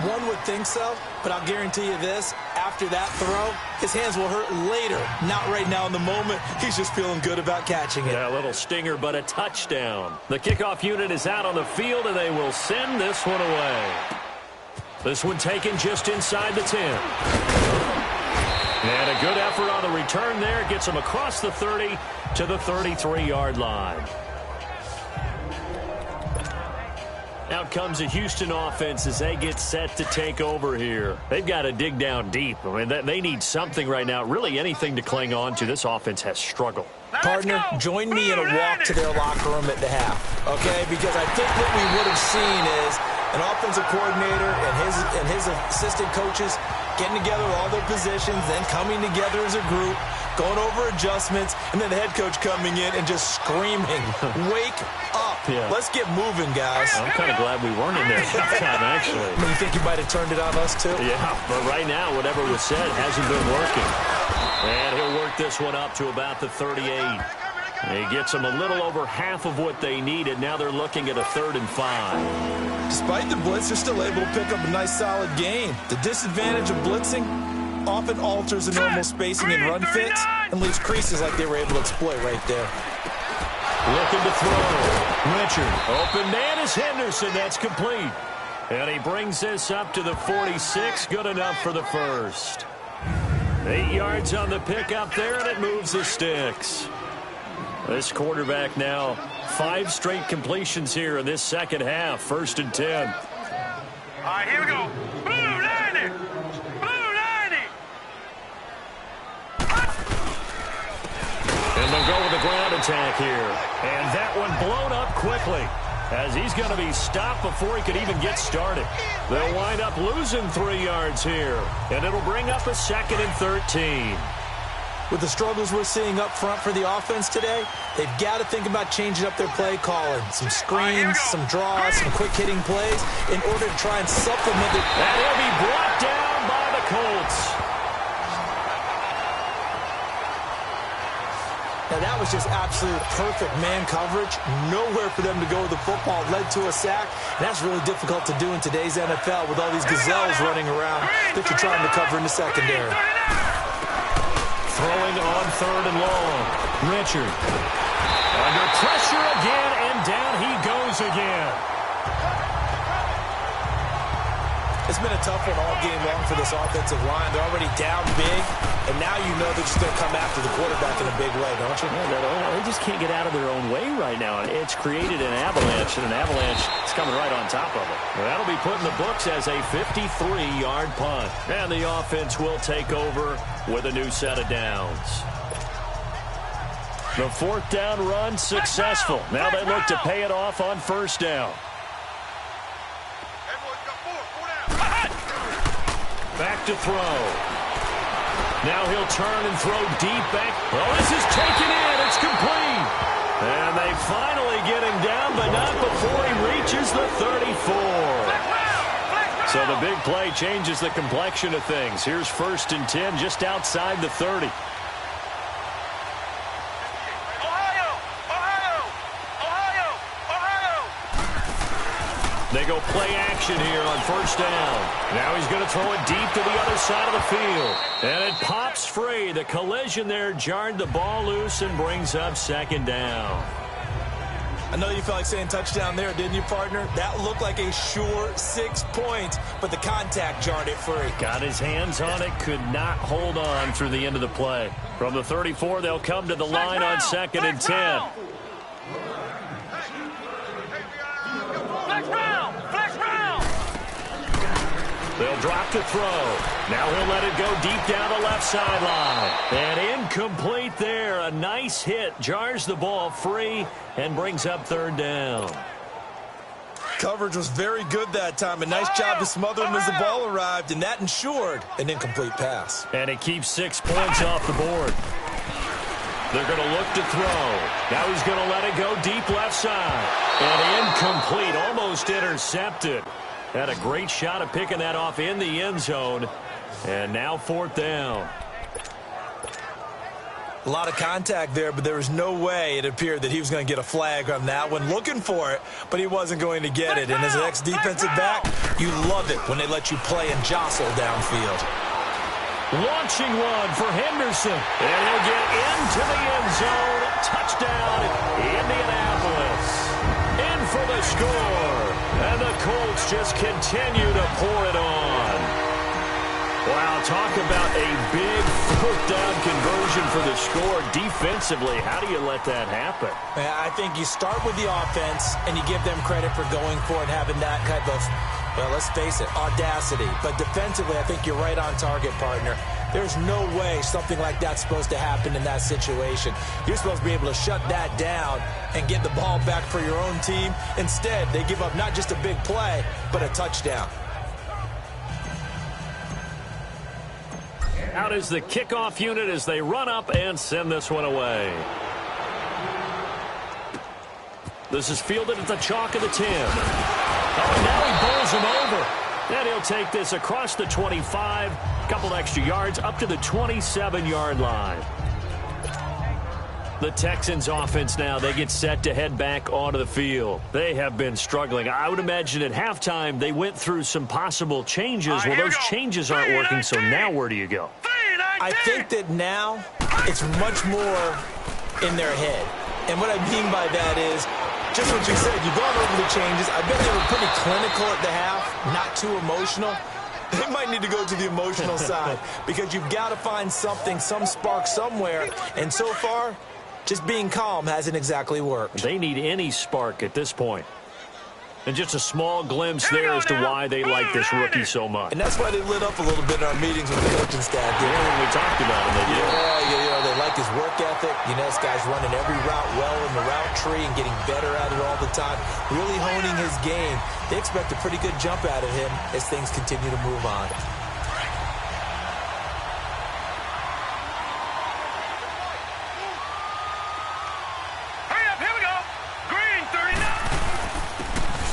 One would think so, but I'll guarantee you this. After that throw, his hands will hurt later. Not right now in the moment. He's just feeling good about catching it. Yeah, a little stinger, but a touchdown. The kickoff unit is out on the field, and they will send this one away. This one taken just inside the 10. And a good effort on the return there. Gets him across the 30 to the 33-yard line. Out comes the Houston offense as they get set to take over here. They've got to dig down deep. I mean, they need something right now. Really anything to cling on to. This offense has struggled. Partner, join me in a walk to their locker room at the half, okay? Because I think what we would have seen is an offensive coordinator and his assistant coaches getting together with all their positions, then coming together as a group, going over adjustments, and then the head coach coming in and just screaming, wake up. Yeah. Let's get moving, guys. I'm kind of glad we weren't in there that time, actually. You think you might have turned it on us, too? Yeah, but right now, whatever was said hasn't been working. And he'll work this one up to about the 38. He gets them a little over half of what they needed. Now they're looking at a 3rd and 5. Despite the blitz, they're still able to pick up a nice, solid gain. The disadvantage of blitzing often alters the normal spacing and run fits and leaves creases like they were able to exploit right there. Looking to throw. Richard. Open man is Henderson. That's complete. And he brings this up to the 46. Good enough for the first. 8 yards on the pickup there, and it moves the sticks. This quarterback now 5 straight completions here in this second half. 1st and 10. All right, here we go. Blue 90. Blue 90. And they'll go with the ground attack here. And that one blown up quickly, as he's going to be stopped before he could even get started. They'll wind up losing 3 yards here, and it'll bring up a 2nd and 13. With the struggles we're seeing up front for the offense today, they've got to think about changing up their play calling. Some screens, some draws, some quick-hitting plays in order to try and supplement it. And he'll be brought down by the Colts. Now, that was just absolute perfect man coverage. Nowhere for them to go with the football. Led to a sack. And that's really difficult to do in today's NFL with all these gazelles running around that you're trying to cover in the secondary. Throwing on 3rd and long. Richard. Under pressure again, and down he goes again. It's been a tough one all game long for this offensive line. They're already down big, and now you know they're just going to come after the quarterback in a big way, don't you? Yeah, they just can't get out of their own way right now. It's created an avalanche, and an avalanche is coming right on top of it. Well, that'll be put in the books as a 53-yard punt. And the offense will take over with a new set of downs. The 4th down run successful. Now they look to pay it off on 1st down. Back to throw. Now he'll turn and throw deep back. Oh, this is taken in. It's complete. And they finally get him down, but not before he reaches the 34. So the big play changes the complexion of things. Here's 1st and 10 just outside the 30. They go play action here on 1st down. Now he's going to throw it deep to the other side of the field. And it pops free. The collision there jarred the ball loose and brings up 2nd down. I know you felt like saying touchdown there, didn't you, partner? That looked like a sure 6 points, but the contact jarred it free. Got his hands on it, could not hold on through the end of the play. From the 34, they'll come to the line on 2nd and 10. They'll drop to throw. Now he'll let it go deep down the left sideline. And incomplete there. A nice hit. Jars the ball free and brings up 3rd down. Coverage was very good that time. A nice job to smother him as the ball arrived, and that ensured an incomplete pass. And it keeps 6 points off the board. They're going to look to throw. Now he's going to let it go deep left side. And incomplete. Almost intercepted. Had a great shot at picking that off in the end zone. And now 4th down. A lot of contact there, but there was no way it appeared that he was going to get a flag on that one. Looking for it, but he wasn't going to get it. And as an ex-defensive back, you love it when they let you play and jostle downfield. Launching one for Henderson. And he'll get into the end zone. Touchdown, Indianapolis. In for the score. And the Colts just continue to pour it on. Wow, talk about a big 4th down conversion for the score. Defensively, how do you let that happen? I think you start with the offense, and you give them credit for going for it, having that kind of, well, let's face it, audacity. But defensively, I think you're right on target, partner. There's no way something like that's supposed to happen in that situation. You're supposed to be able to shut that down and get the ball back for your own team. Instead, they give up not just a big play, but a touchdown. Out is the kickoff unit as they run up and send this one away. This is fielded at the chalk of the 10. Oh, now he bowls him over. And he'll take this across the 25, a couple extra yards up to the 27-yard line. The Texans offense now, they get set to head back onto the field. They have been struggling. I would imagine at halftime they went through some possible changes. Well, those changes aren't working, so now where do you go? I think that now it's much more in their head. And what I mean by that is, just what you said, you've gone over the changes. I bet they were pretty clinical at the half, not too emotional. They might need to go to the emotional side because you've got to find something, some spark somewhere. And so far, just being calm hasn't exactly worked. They need any spark at this point. And just a small glimpse there as to why they like this rookie so much. And that's why they lit up a little bit in our meetings with the coaching staff. Yeah, when we talked about him, they did. Yeah, they like his work ethic. You know, this guy's running every route well in the route tree and getting better at it all the time, really honing his game. They expect a pretty good jump out of him as things continue to move on.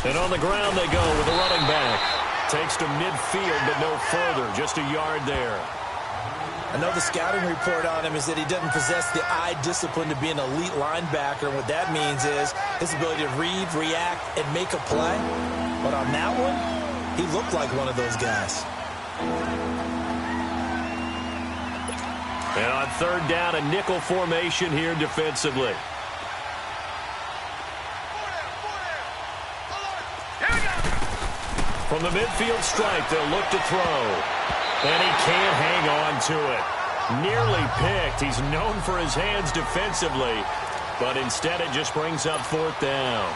And on the ground they go with the running back. Takes to midfield, but no further. Just a yard there. Another scouting report on him is that he doesn't possess the eye discipline to be an elite linebacker. And what that means is his ability to read, react, and make a play. But on that one, he looked like one of those guys. And on third down, a nickel formation here defensively. From the midfield stripe, they'll look to throw. And he can't hang on to it. Nearly picked. He's known for his hands defensively. But instead, it just brings up fourth down.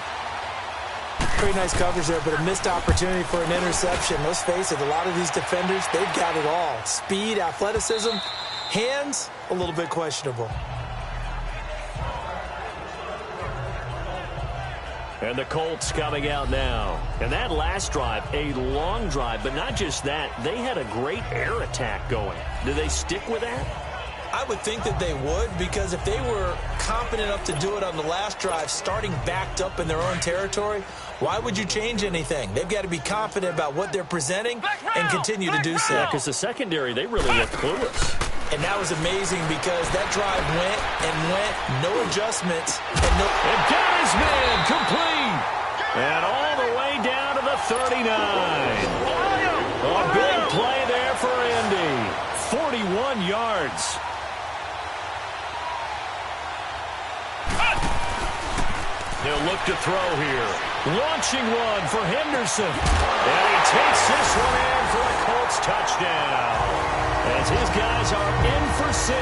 Pretty nice coverage there, but a missed opportunity for an interception. Let's face it, a lot of these defenders, they've got it all. Speed, athleticism, hands, a little bit questionable. And the Colts coming out now. And that last drive, a long drive, but not just that. They had a great air attack going. Do they stick with that? I would think that they would, because if they were confident enough to do it on the last drive, starting backed up in their own territory, why would you change anything? They've got to be confident about what they're presenting and continue to do so. Yeah, because the secondary, they really looked clueless. And that was amazing because that drive went and went, no adjustments. And got his man complete. And all the way down to the 39. A big play there for Indy. 41 yards. They'll look to throw here. Launching one for Henderson. And he takes this one in for a Colts touchdown. As his guys are in for 6.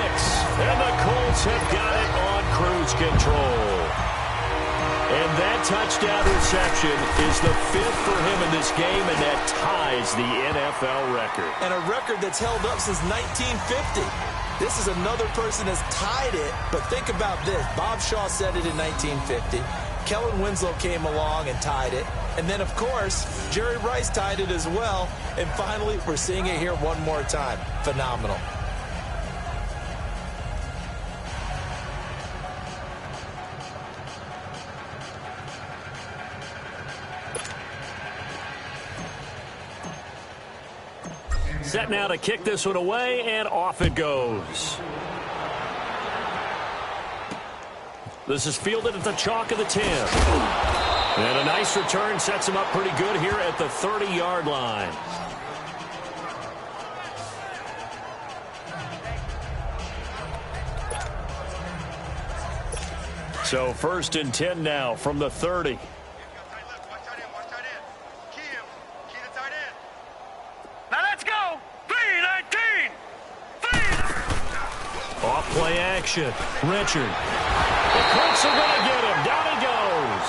And the Colts have got it on cruise control. And that touchdown reception is the 5th for him in this game, and that ties the NFL record. And a record that's held up since 1950. This is another person that's tied it, but think about this. Bob Shaw said it in 1950. Kellen Winslow came along and tied it. And then, of course, Jerry Rice tied it as well. And finally, we're seeing it here one more time. Phenomenal. Set now to kick this one away, and off it goes. This is fielded at the chalk of the 10. And a nice return sets him up pretty good here at the 30-yard line. So 1st and 10 now from the 30. Off-play action. Richard. The Colts are going to get him. Down he goes.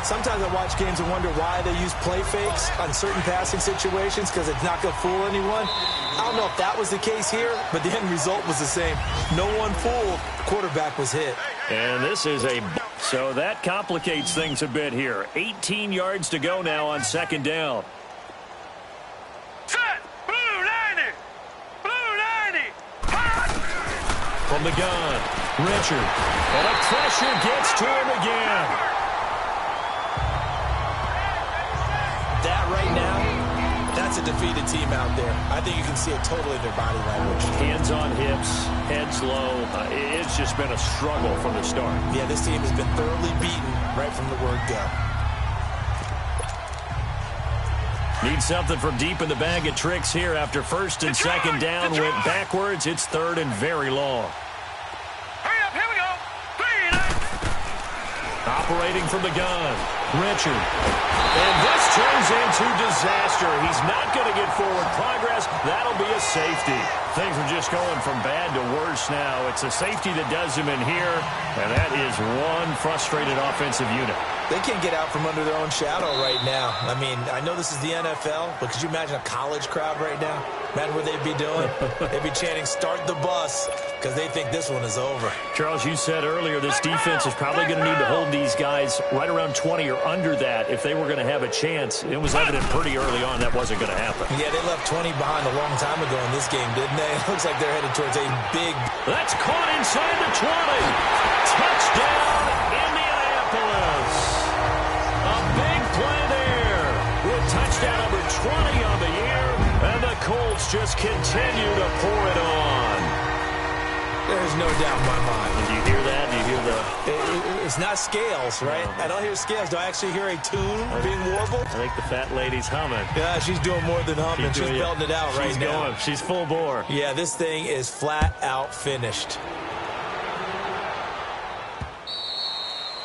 Sometimes I watch games and wonder why they use play fakes on certain passing situations, because it's not going to fool anyone. I don't know if that was the case here, but the end result was the same. No one fooled. The quarterback was hit. And this is a... So that complicates things a bit here. 18 yards to go now on 2nd down. From the gun, Richard. And a pressure gets to him again. That right now, that's a a defeated team out there. I think you can see it totally in their body language. Hands on hips, heads low. It's just been a struggle from the start. Yeah, this team has been thoroughly beaten right from the word go. Need something from deep in the bag of tricks here after first and second down went backwards. It's third and very long. Hurry up, here we go. 3 and 8. Operating from the gun, Richard. And this turns into disaster. He's not going to get forward progress. That'll be a safety. Things are just going from bad to worse now. It's a safety that does him in here, and that is one frustrated offensive unit. They can't get out from under their own shadow right now. I mean, I know this is the NFL, but could you imagine a college crowd right now? Imagine what they'd be doing. They'd be chanting, "Start the bus," because they think this one is over. Charles, you said earlier this defense is probably going to need to hold these guys right around 20 or under that if they were going to have a chance. It was evident pretty early on that wasn't going to happen. Yeah, they left 20 behind a long time ago in this game, didn't they? It looks like they're headed towards a big... That's caught inside the 20. Touchdown, Indianapolis. A big play there with touchdown number 20 on the year, and the Colts just continue to pour it on. There's no doubt in my mind. Do you hear that? Do you hear the... It's not scales, right? I don't hear scales. Do I actually hear a tune being warbled? I think the fat lady's humming. Yeah, she's doing more than humming. She's belting it out right now. Going. She's full bore. Yeah, this thing is flat out finished.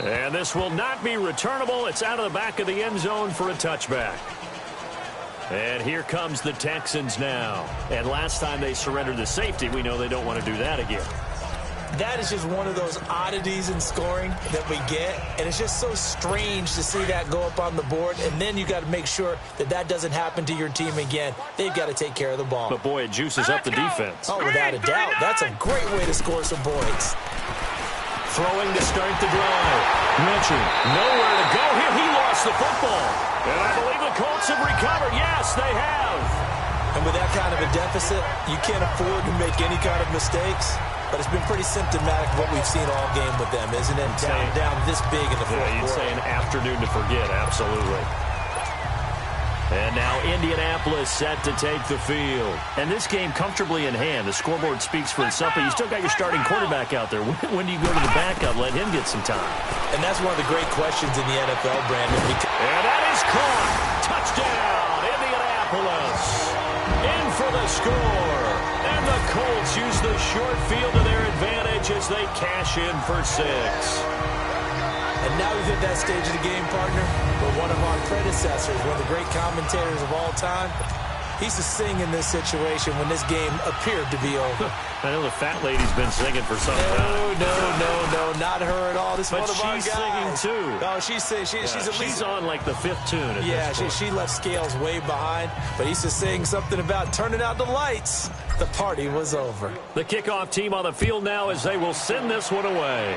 And this will not be returnable. It's out of the back of the end zone for a touchback. And here comes the Texans now. And last time they surrendered the safety, we know they don't want to do that again. That is just one of those oddities in scoring that we get. And it's just so strange to see that go up on the board. And then you got to make sure that that doesn't happen to your team again. They've got to take care of the ball. But, boy, it juices up the defense. Oh, without a doubt. That's a great way to score some points. Throwing to start the drive. Richard, nowhere to go here. He lost the football. And I believe the Colts have recovered. Yes, they have. And with that kind of a deficit, you can't afford to make any kind of mistakes. But it's been pretty symptomatic of what we've seen all game with them, isn't it? Down this big in the fourth quarter. You'd say an afternoon to forget, absolutely. And now Indianapolis set to take the field. And this game comfortably in hand. The scoreboard speaks for itself, but you still got your starting quarterback out there. When do you go to the backup, let him get some time? And that's one of the great questions in the NFL, Brandon. And that is caught. Touchdown, Indianapolis. In for the score. And the Colts use the short field to their advantage as they cash in for 6. And now we've hit that stage of the game, partner, where one of our predecessors, one of the great commentators of all time, he used to sing in this situation when this game appeared to be over. I know the fat lady's been singing for some time. No, not her at all. This is one of our guys. But she's singing, too. Oh, she's on like the 5th tune at this point. She left scales way behind, but he used to sing something about turning out the lights. The party was over. The kickoff team on the field now as they will send this one away.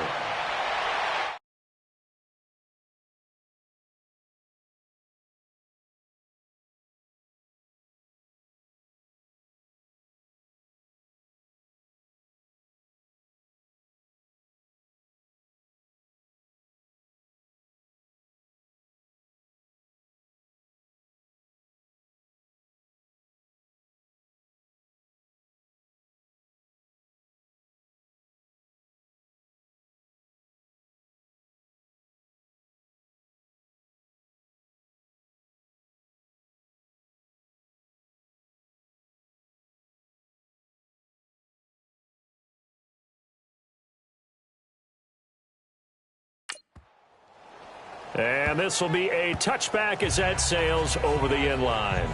And this will be a touchback as that sails over the end line.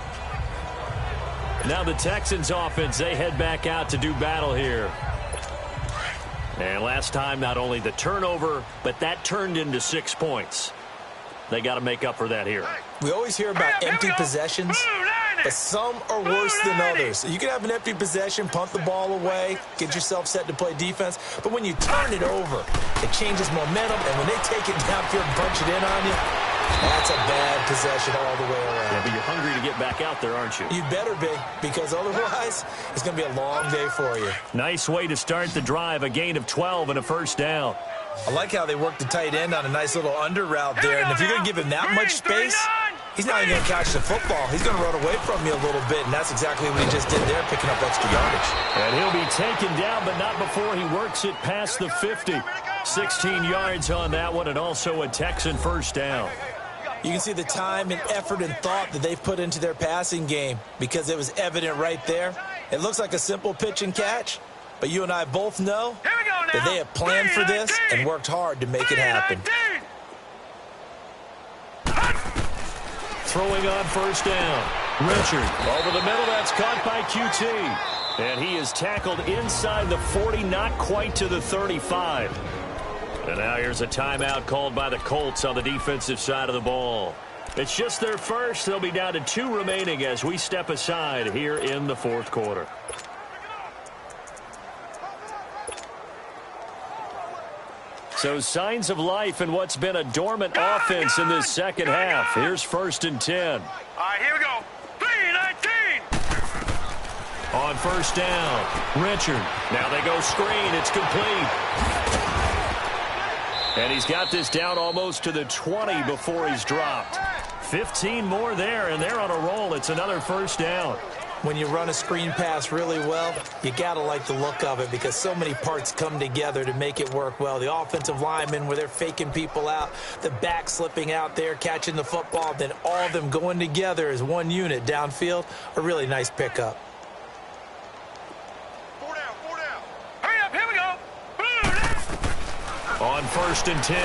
Now the Texans offense, they head back out to do battle here. And last time, not only the turnover, but that turned into 6 points. They got to make up for that here. We always hear about empty possessions, but some are worse than others. You can have an empty possession, punt the ball away, get yourself set to play defense, but when you turn it over, it changes momentum, and when they take it downfield and punch it in on you, that's a bad possession all the way around. Yeah, but you're hungry to get back out there, aren't you? You better be, because otherwise, it's going to be a long day for you. Nice way to start the drive, a gain of 12 and a first down. I like how they worked the tight end on a nice little under route there, and if you're going to give him that much space, He's not even going to catch the football. He's going to run away from you a little bit, and that's exactly what he just did there, picking up extra yardage. And he'll be taken down, but not before he works it past the 50. 16 yards on that one, and also a Texan first down. You can see the time and effort and thought that they've put into their passing game because it was evident right there. It looks like a simple pitch and catch, but you and I both know that they have planned for this and worked hard to make it happen. Throwing on first down. Richard over the middle. That's caught by QT. And he is tackled inside the 40, not quite to the 35. And now here's a timeout called by the Colts on the defensive side of the ball. It's just their first. They'll be down to 2 remaining as we step aside here in the fourth quarter. So signs of life in what's been a dormant offense in this second half. Here's 1st and 10. All right, here we go. 3-19. On first down, Richard. Now they go screen. It's complete. And he's got this down almost to the 20 before he's dropped. 15 more there, and they're on a roll. It's another first down. When you run a screen pass really well, you got to like the look of it because so many parts come together to make it work well. The offensive linemen, where they're faking people out, the back slipping out there, catching the football, then all of them going together as one unit downfield, a really nice pickup. 4 down, 4 down. Hurry up, here we go. On 1st and 10,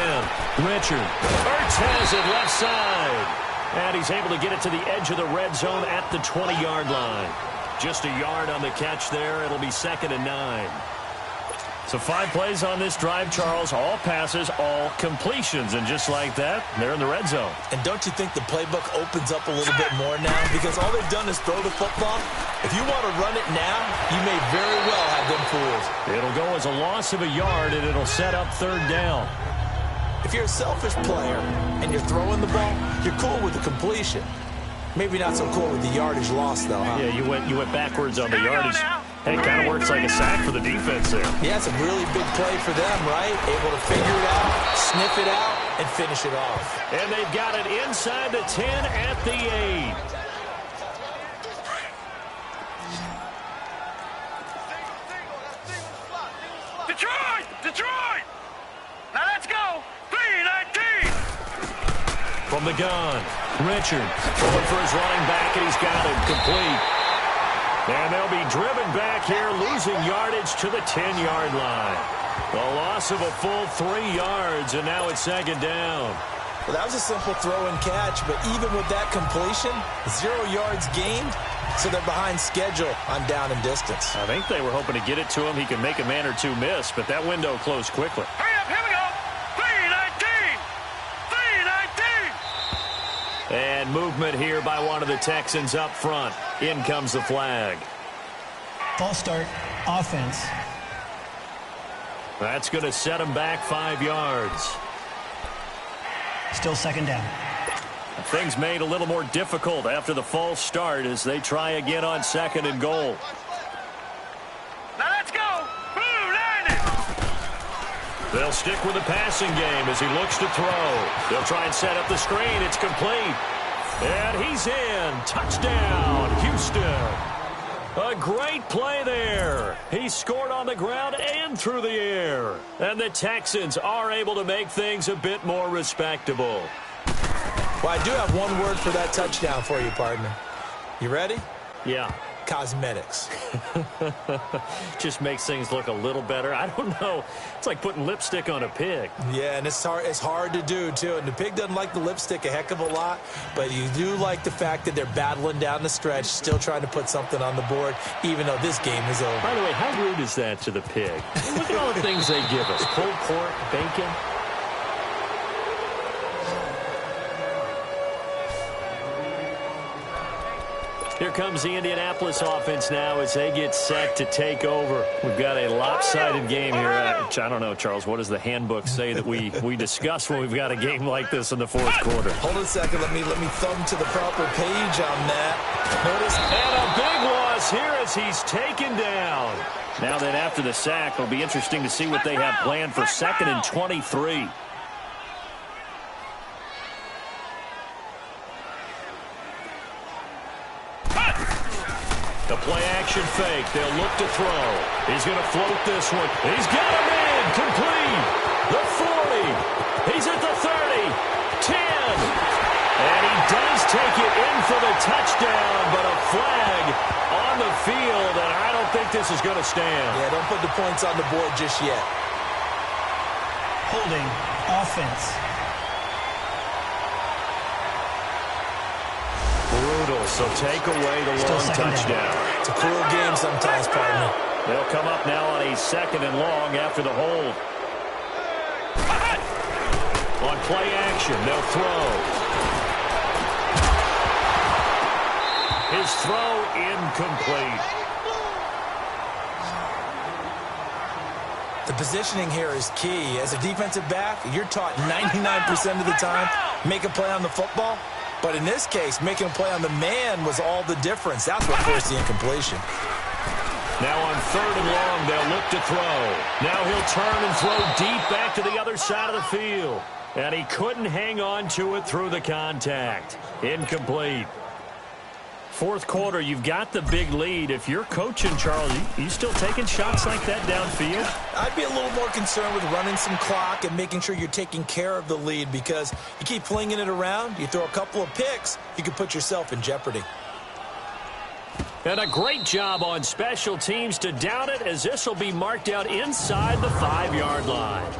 Richard. Ertz has it left side. And he's able to get it to the edge of the red zone at the 20-yard line. Just a yard on the catch there. It'll be 2nd and 9. So 5 plays on this drive, Charles. All passes, all completions. And just like that, they're in the red zone. And don't you think the playbook opens up a little bit more now? Because all they've done is throw the football. If you want to run it now, you may very well have them fooled. It'll go as a loss of a yard, and it'll set up 3rd down. If you're a selfish player and you're throwing the ball, you're cool with the completion. Maybe not so cool with the yardage loss, though, huh? Yeah, you went backwards on the yardage. Hey, it kind of works like a sack for the defense there. Yeah, it's a really big play for them, right? Able to figure it out, sniff it out, and finish it off. And they've got it inside the 10 at the 8. Detroit! Detroit! Now let's go. 3-19. From the gun, Richard throwing for his running back, and he's got it complete. And they'll be driven back here, losing yardage to the 10-yard line. A loss of a full 3 yards, and now it's 2nd down. Well, that was a simple throw and catch, but even with that completion, 0 yards gained, so they're behind schedule on down and distance. I think they were hoping to get it to him. He could make a man or two miss, but that window closed quickly. Hurry up, here we go. 3-19. 3-19. And movement here by one of the Texans up front. In comes the flag. False start, offense. That's going to set him back 5 yards. Still 2nd down. Things made a little more difficult after the false start as they try again on 2nd and goal. Now let's go. Blue 90. They'll stick with the passing game as he looks to throw. They'll try and set up the screen. It's complete. And he's in. Touchdown, Houston. A great play there. He scored on the ground and through the air. And the Texans are able to make things a bit more respectable. Well, I do have one word for that touchdown for you, partner. You ready? Yeah. Cosmetics. Just makes things look a little better. I don't know. It's like putting lipstick on a pig. Yeah, and it's hard to do, too. And the pig doesn't like the lipstick a heck of a lot, but you do like the fact that they're battling down the stretch, still trying to put something on the board, even though this game is over. By the way, how rude is that to the pig? Look at all the things they give us. Pulled pork, bacon. Here comes the Indianapolis offense now as they get set to take over. We've got a lopsided game here. I don't know, Charles, what does the handbook say that we discuss when we've got a game like this in the fourth quarter? Hold on a second. Let me thumb to the proper page on that. Notice. And a big loss here as he's taken down. Now then, after the sack, it'll be interesting to see what they have planned for 2nd and 23. The play-action fake. They'll look to throw. He's going to float this one. He's got him in. Complete. The 40. He's at the 30. 10. And he does take it in for the touchdown, but a flag on the field, and I don't think this is going to stand. Yeah, don't put the points on the board just yet. Holding offense. Brutal, so take away the long touchdown. It's a cruel game sometimes, partner. They'll come up now on a 2nd and long after the hold. On play action, they'll throw. His throw incomplete. The positioning here is key. As a defensive back, you're taught 99% of the time, make a play on the football. But in this case, making a play on the man was all the difference. That's what forced the incompletion. Now on 3rd and long, they'll look to throw. Now he'll turn and throw deep back to the other side of the field. And he couldn't hang on to it through the contact. Incomplete. 4th quarter, you've got the big lead. If you're coaching, Charles, you still taking shots like that downfield? I'd be a little more concerned with running some clock and making sure you're taking care of the lead, because you keep flinging it around, you throw a couple of picks, you can put yourself in jeopardy. And a great job on special teams to down it, as this will be marked out inside the 5-yard line.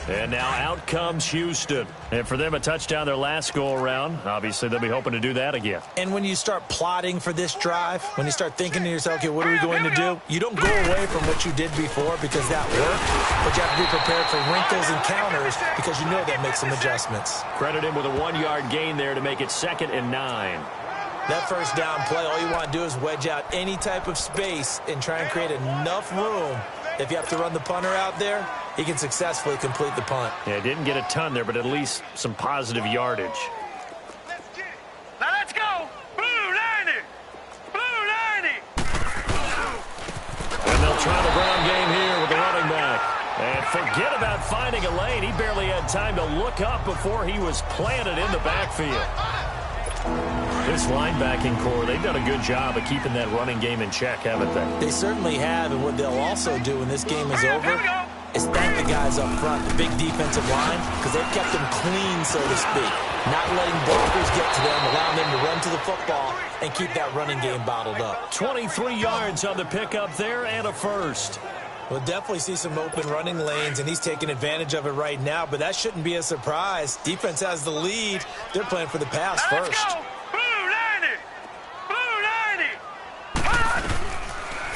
And now out comes Houston. And for them, a touchdown their last go-around. Obviously, they'll be hoping to do that again. And when you start plotting for this drive, when you start thinking to yourself, okay, what are we going to do? You don't go away from what you did before because that worked, but you have to be prepared for wrinkles and counters because you know that makes some adjustments. Credit him with a 1-yard gain there to make it 2nd and 9. That first down play, all you want to do is wedge out any type of space and try and create enough room. If you have to run the punter out there, he can successfully complete the punt. Yeah, didn't get a ton there, but at least some positive yardage. Now let's go. Blue 90. Blue 90. And they'll try the ground game here with the running back. And forget about finding a lane. He barely had time to look up before he was planted in the backfield. This linebacking core, they've done a good job of keeping that running game in check, haven't they? They certainly have, and what they'll also do when this game is over is thank the guys up front, the big defensive line, because they've kept them clean, so to speak. Not letting blockers get to them, allowing them to run to the football and keep that running game bottled up. 23 yards on the pickup there and a first. We'll definitely see some open running lanes, and he's taking advantage of it right now, but that shouldn't be a surprise. Defense has the lead. They're playing for the pass first.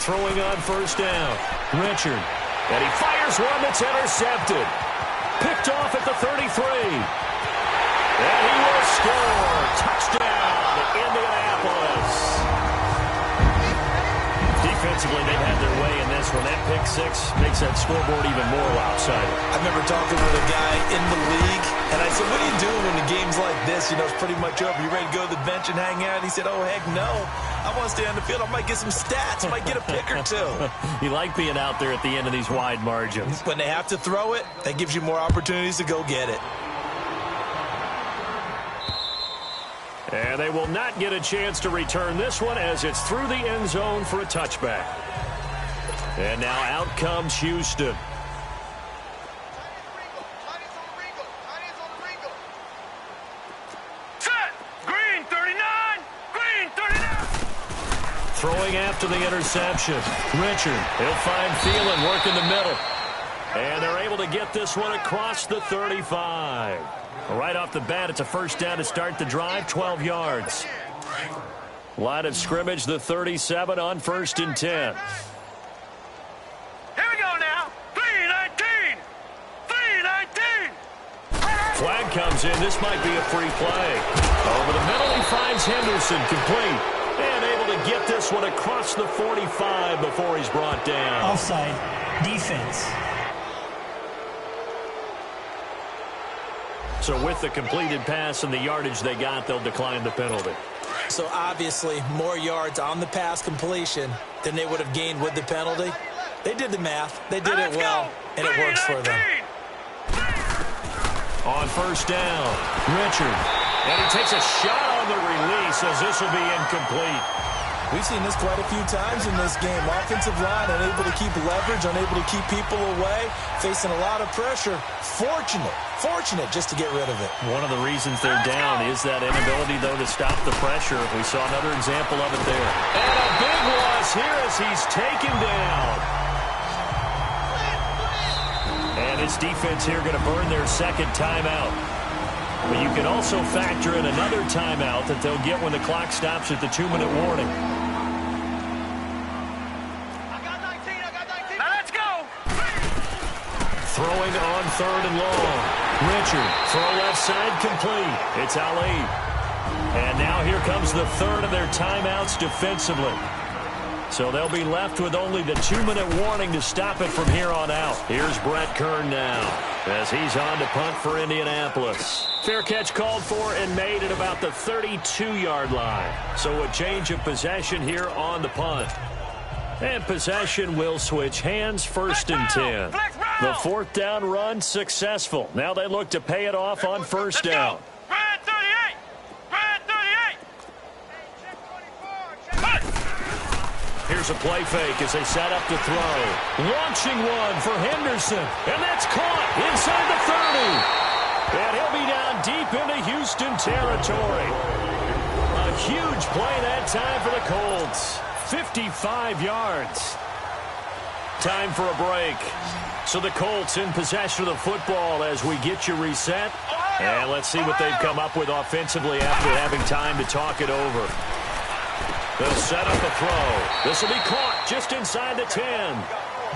Throwing on first down. Richard. And he fires one that's intercepted. Picked off at the 33. And he will score. Touchdown, Indianapolis. Defensively, they've had their way in this one. That pick six makes that scoreboard even more lopsided. I remember talking with a guy in the league, and I said, what do you do when the game's like this? You know, it's pretty much over. You ready to go to the bench and hang out? He said, oh, heck no. I want to stay on the field. I might get some stats. I might get a pick or two. You like being out there at the end of these wide margins. When they have to throw it, that gives you more opportunities to go get it. And they will not get a chance to return this one as it's through the end zone for a touchback. And now out comes Houston. Set. Green 39. Green 39. Throwing after the interception. Richard, he'll find Thielen, work in the middle. And they're able to get this one across the 35. Right off the bat, it's a first down to start the drive, 12 yards. Line of scrimmage, the 37 on 1st and 10. Here we go now. 3-19. 3-19. Flag comes in. This might be a free play. Over the middle, he finds Henderson, complete. And able to get this one across the 45 before he's brought down. Offside. Defense. So with the completed pass and the yardage they got, they'll decline the penalty. So obviously more yards on the pass completion than they would have gained with the penalty. They did the math. They did it well, and it works for them. On first down, Richard. And he takes a shot on the release as this will be incomplete. We've seen this quite a few times in this game. Offensive line unable to keep leverage, unable to keep people away, facing a lot of pressure. Fortunate just to get rid of it. One of the reasons they're down is that inability, though, to stop the pressure. We saw another example of it there. And a big loss here as he's taken down. And his defense here going to burn their second timeout. But you can also factor in another timeout that they'll get when the clock stops at the 2-minute warning. Throwing on third and long. Richard, throw left side complete. It's Ali. And now here comes the third of their timeouts defensively. So they'll be left with only the 2-minute warning to stop it from here on out. Here's Brett Kern now as he's on to punt for Indianapolis. Fair catch called for and made at about the 32-yard line. So a change of possession here on the punt. And possession will switch hands, first and 10. The fourth down run successful. Now they look to pay it off on first down. Red 38! Red 38! Here's a play fake as they set up to throw. Launching one for Henderson. And that's caught inside the 30. And he'll be down deep into Houston territory. A huge play that time for the Colts. 55 yards. Time for a break. So the Colts in possession of the football as we get you reset. And let's see what they've come up with offensively after having time to talk it over. They'll set up a throw. This will be caught just inside the 10.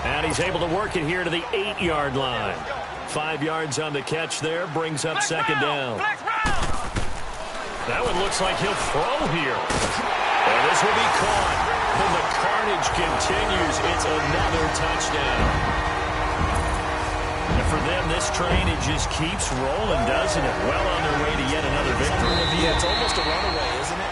And he's able to work it here to the 8-yard line. 5 yards on the catch there. Brings up second down. That one looks like he'll throw here. And this will be caught. And the carnage continues. It's another touchdown. And for them, this train, it just keeps rolling, doesn't it? Well on their way to yet another victory. Yeah, it's almost a runaway, isn't it?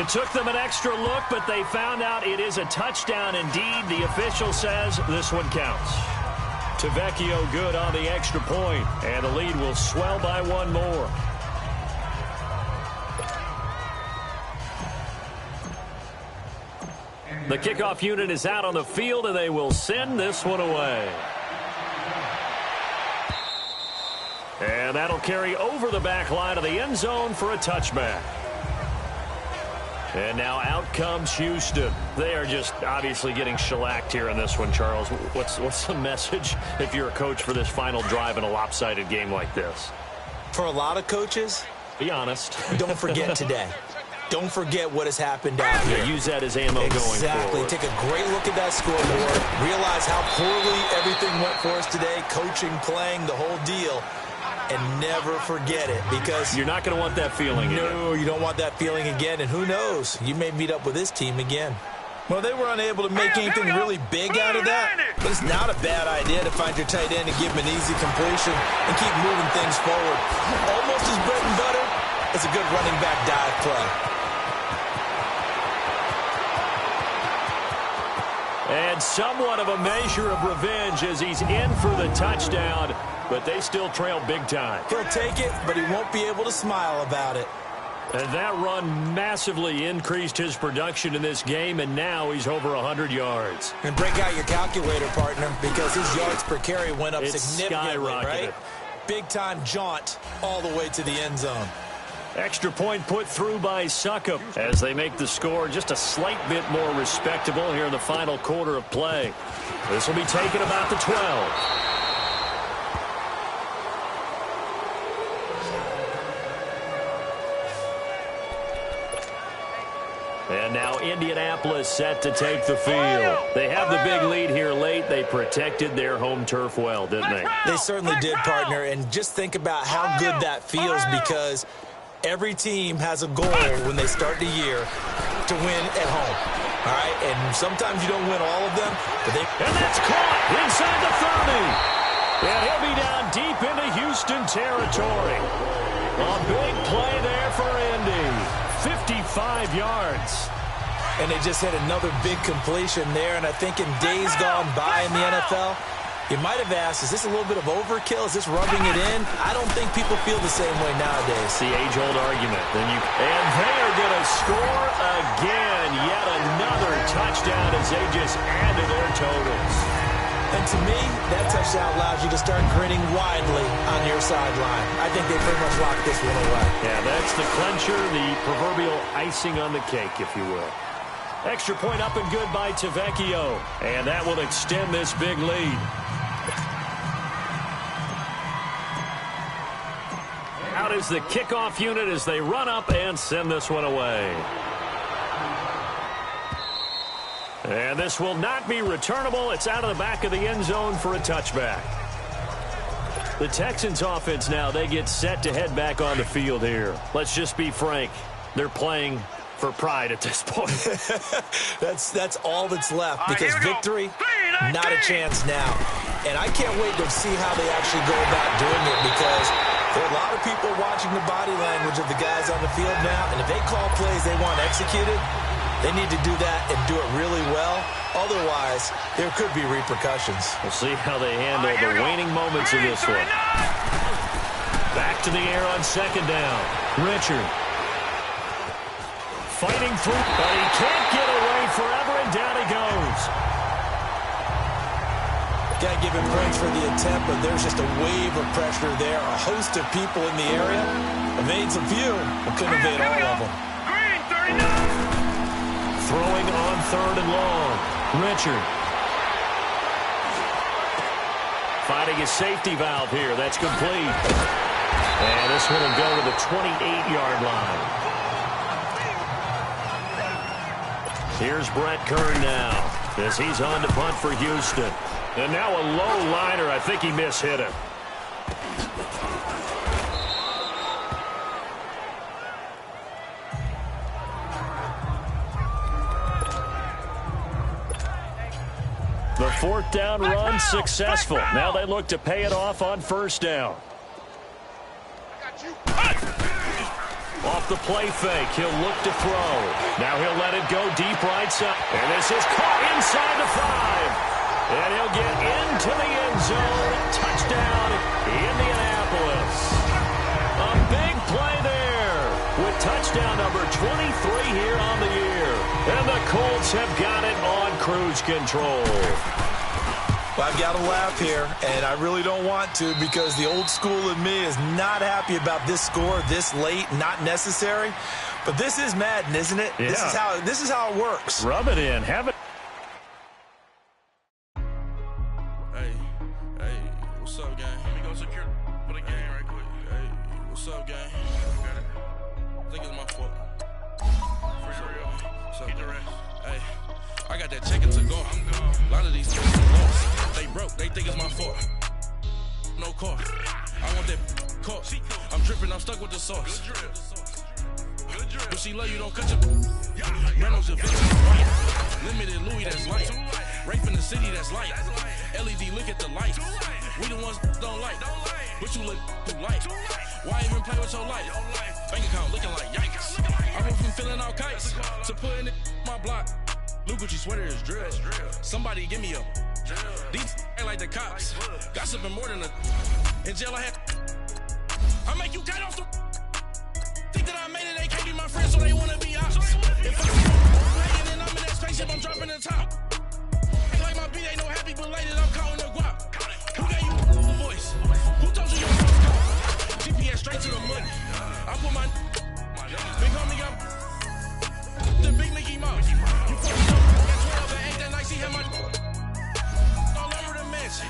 It took them an extra look, but they found out it is a touchdown indeed. The official says this one counts. Tavecchio good on the extra point, and the lead will swell by one more. The kickoff unit is out on the field, and they will send this one away. And that'll carry over the back line of the end zone for a touchback. And now out comes Houston. They are just obviously getting shellacked here in this one, Charles. What's the message if you're a coach for this final drive in a lopsided game like this? For a lot of coaches, be honest. Don't forget today. Don't forget what has happened out here. Use that as ammo going forward. Exactly. Take a great look at that scoreboard. Realize how poorly everything went for us today. Coaching, playing, the whole deal. And never forget it, because you're not going to want that feeling again. No, you don't want that feeling again. And who knows? You may meet up with this team again. Well, they were unable to make anything really big out of that. But it's not a bad idea to find your tight end and give him an easy completion and keep moving things forward. Almost as bread and butter as a good running back dive play. And somewhat of a measure of revenge as he's in for the touchdown, but they still trail big time. He'll take it, but he won't be able to smile about it. And that run massively increased his production in this game, and now he's over 100 yards. And break out your calculator, partner, because his yards per carry went up significantly, right? Big-time jaunt all the way to the end zone. Extra point put through by Succop as they make the score just a slight bit more respectable here in the final quarter of play. This will be taken about the 12. And now Indianapolis set to take the field. They have the big lead here late. They protected their home turf well, didn't they? They certainly did, partner. And just think about how good that feels, because every team has a goal when they start the year to win at home. All right? And sometimes you don't win all of them. But and that's caught inside the 30. And he'll be down deep into Houston territory. A big play there for Indy. 55 yards. And they just hit another big completion there. And I think in days gone by in the NFL, you might have asked, is this a little bit of overkill? Is this rubbing it in? I don't think people feel the same way nowadays. The age-old argument. And they are going to score again. Yet another touchdown as they just add to their totals. And to me, that touchdown allows you to start grinning widely on your sideline. I think they pretty much locked this one away. Yeah, that's the clincher, the proverbial icing on the cake, if you will. Extra point up and good by Wk2. And that will extend this big lead. Out is the kickoff unit as they run up and send this one away. And this will not be returnable. It's out of the back of the end zone for a touchback. The Texans offense now, they get set to head back on the field here. Let's just be frank. They're playing for pride at this point. That's all that's left, because victory, not a chance now. And I can't wait to see how they actually go about doing it, because there are a lot of people watching the body language of the guys on the field now, and if they call plays they want executed, they need to do that and do it really well. Otherwise, there could be repercussions. We'll see how they handle the waning moments of this one. Back to the air on second down. Richard. Fighting through, but he can't get away forever, and down he goes. Got to give him points for the attempt, but there's just a wave of pressure there. A host of people in the area. Evades a few, but couldn't evade all of them. Throwing on third and long. Richard. Fighting a safety valve here. That's complete. And this one will go to the 28-yard line. Here's Brett Kern now as he's on to punt for Houston. And now a low liner. I think he mishit it. The fourth down run successful. Now they look to pay it off on first down. Off the play fake, he'll look to throw. Now he'll let it go deep right side. And this is caught inside the 5. And he'll get into the end zone. Touchdown, Indianapolis. A big play there with touchdown number 23 here on the year. And the Colts have got it on cruise control. Well, I've got to laugh here, and I really don't want to, because the old school in me is not happy about this score this late, not necessary. But this is Madden, isn't it? Yeah. This is how it works. Rub it in. Have it. Hey, what's up, gang? Let me go secure for the game right quick. Hey, what's up, gang? I think it's my fault. For real. What's up, hey, I got that chicken to go. A lot of these chickens are lost. They broke, they think it's my fault. No car. I want that car. I'm dripping, I'm stuck with the sauce. But she love you, don't cut your Reynolds and Vinci, right? Limited Louis, that's light. Rape in the city, that's light. LED, look at the lights. We the ones don't like. But you look too light. Why even play with your life? Bank account looking like yikes. I went from filling out kites to putting it in my block. Blue Gucci sweater is drill. Somebody give me a these ain't like the cops. Gossiping more than a in jail I had. I make you get off the think that I made it, they can't be my friends, so they wanna be ops. If I'm playing and I'm in that spaceship, I'm dropping the top. Ain't like my beat ain't no happy belated, I'm counting the guap. Who gave you the voice? Who told you your voice call? GPS straight to the money. I put my big homie up the big Mickey Mouse. You put me up at 12 and ain't that nice, he had my all over the mansion.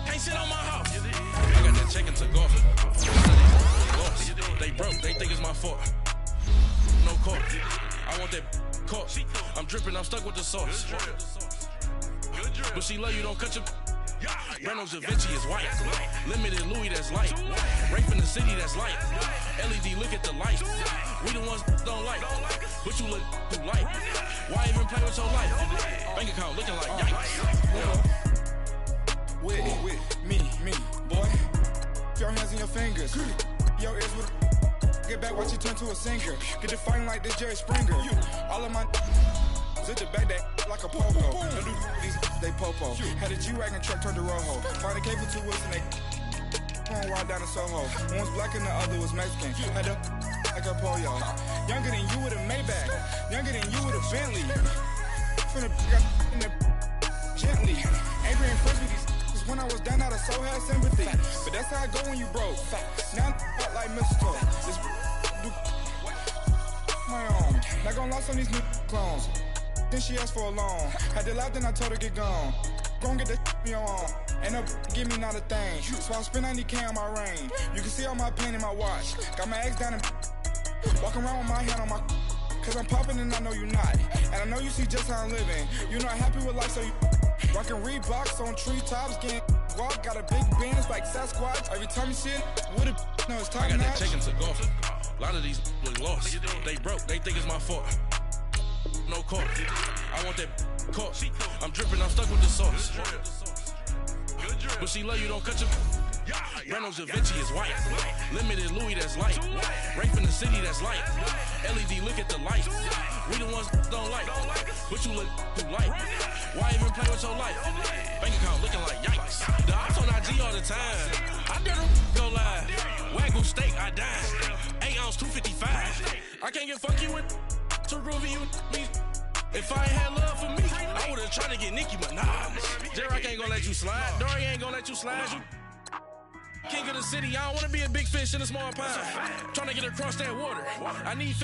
Can't sit on my house. I got that chicken to go. They broke, they think it's my fault. No car. I want that car. I'm dripping, I'm stuck with the sauce. But she love you, don't cut your Reynolds and Vinci is white. Limited Louis, that's light. Rape in the city, that's light. LED, look at the lights. We the ones don't like. But you look too light. Why even play with your life? Bank account looking like yikes. With me, boy. Your hands and your fingers. Your ears with a get back, watch you turn to a singer. Get to fighting like this Jerry Springer. All of my Zip the back that like a popo. Don't do these, they popo. Had a G-Wagon truck turned to Rojo. Find a K for 2 wheels and they going wild down in Soho. One was black and the other was Mexican. Had a like a pollo. Younger than you with a Maybach. Younger than you with a Bentley. From the in the gently. Angry and friends with these when I was down out of so had sympathy. But that's how I go when you broke. Now I'm like mistletoe. This do my own. Not gonna lost on these new clones. Then she asked for a loan. Had to laugh, then I told her get gone. Gon' get that on your own. Ain't no give me not a thing. So I spend 90K on my ring. You can see all my pain in my watch. Got my ex down and walking around with my hand on my. Cause I'm popping and I know you not. And I know you see just how I'm living. You're not happy with life, so you rockin' Reeboks on treetops, getting walk. Got a big band, it's like Sasquatch. Every time you see it, with it, no, it's time. I got that chicken to go. A lot of these was lost. They broke, they think it's my fault. No court. I want that court. I'm dripping, I'm stuck with the sauce. But she love you, don't cut your. Reynolds Da Vinci is white. Limited Louis, that's light. Rape in the city, that's light. LED, look at the light. We the ones don't like. But you look too light. Why even play with your life? Bank account looking like yikes. The ops on IG all the time. I dare them go live. Wagyu steak, I dine. 8 ounce, 255. I can't get fuck you with too groovy you me. If I ain't had love for me, I would've tried to get Nicki Minaj. J-Rock ain't gonna let you slide. Dory ain't gonna let you slide. You king of the city, I don't wanna be a big fish in a small pond. Trying to get across that water. I need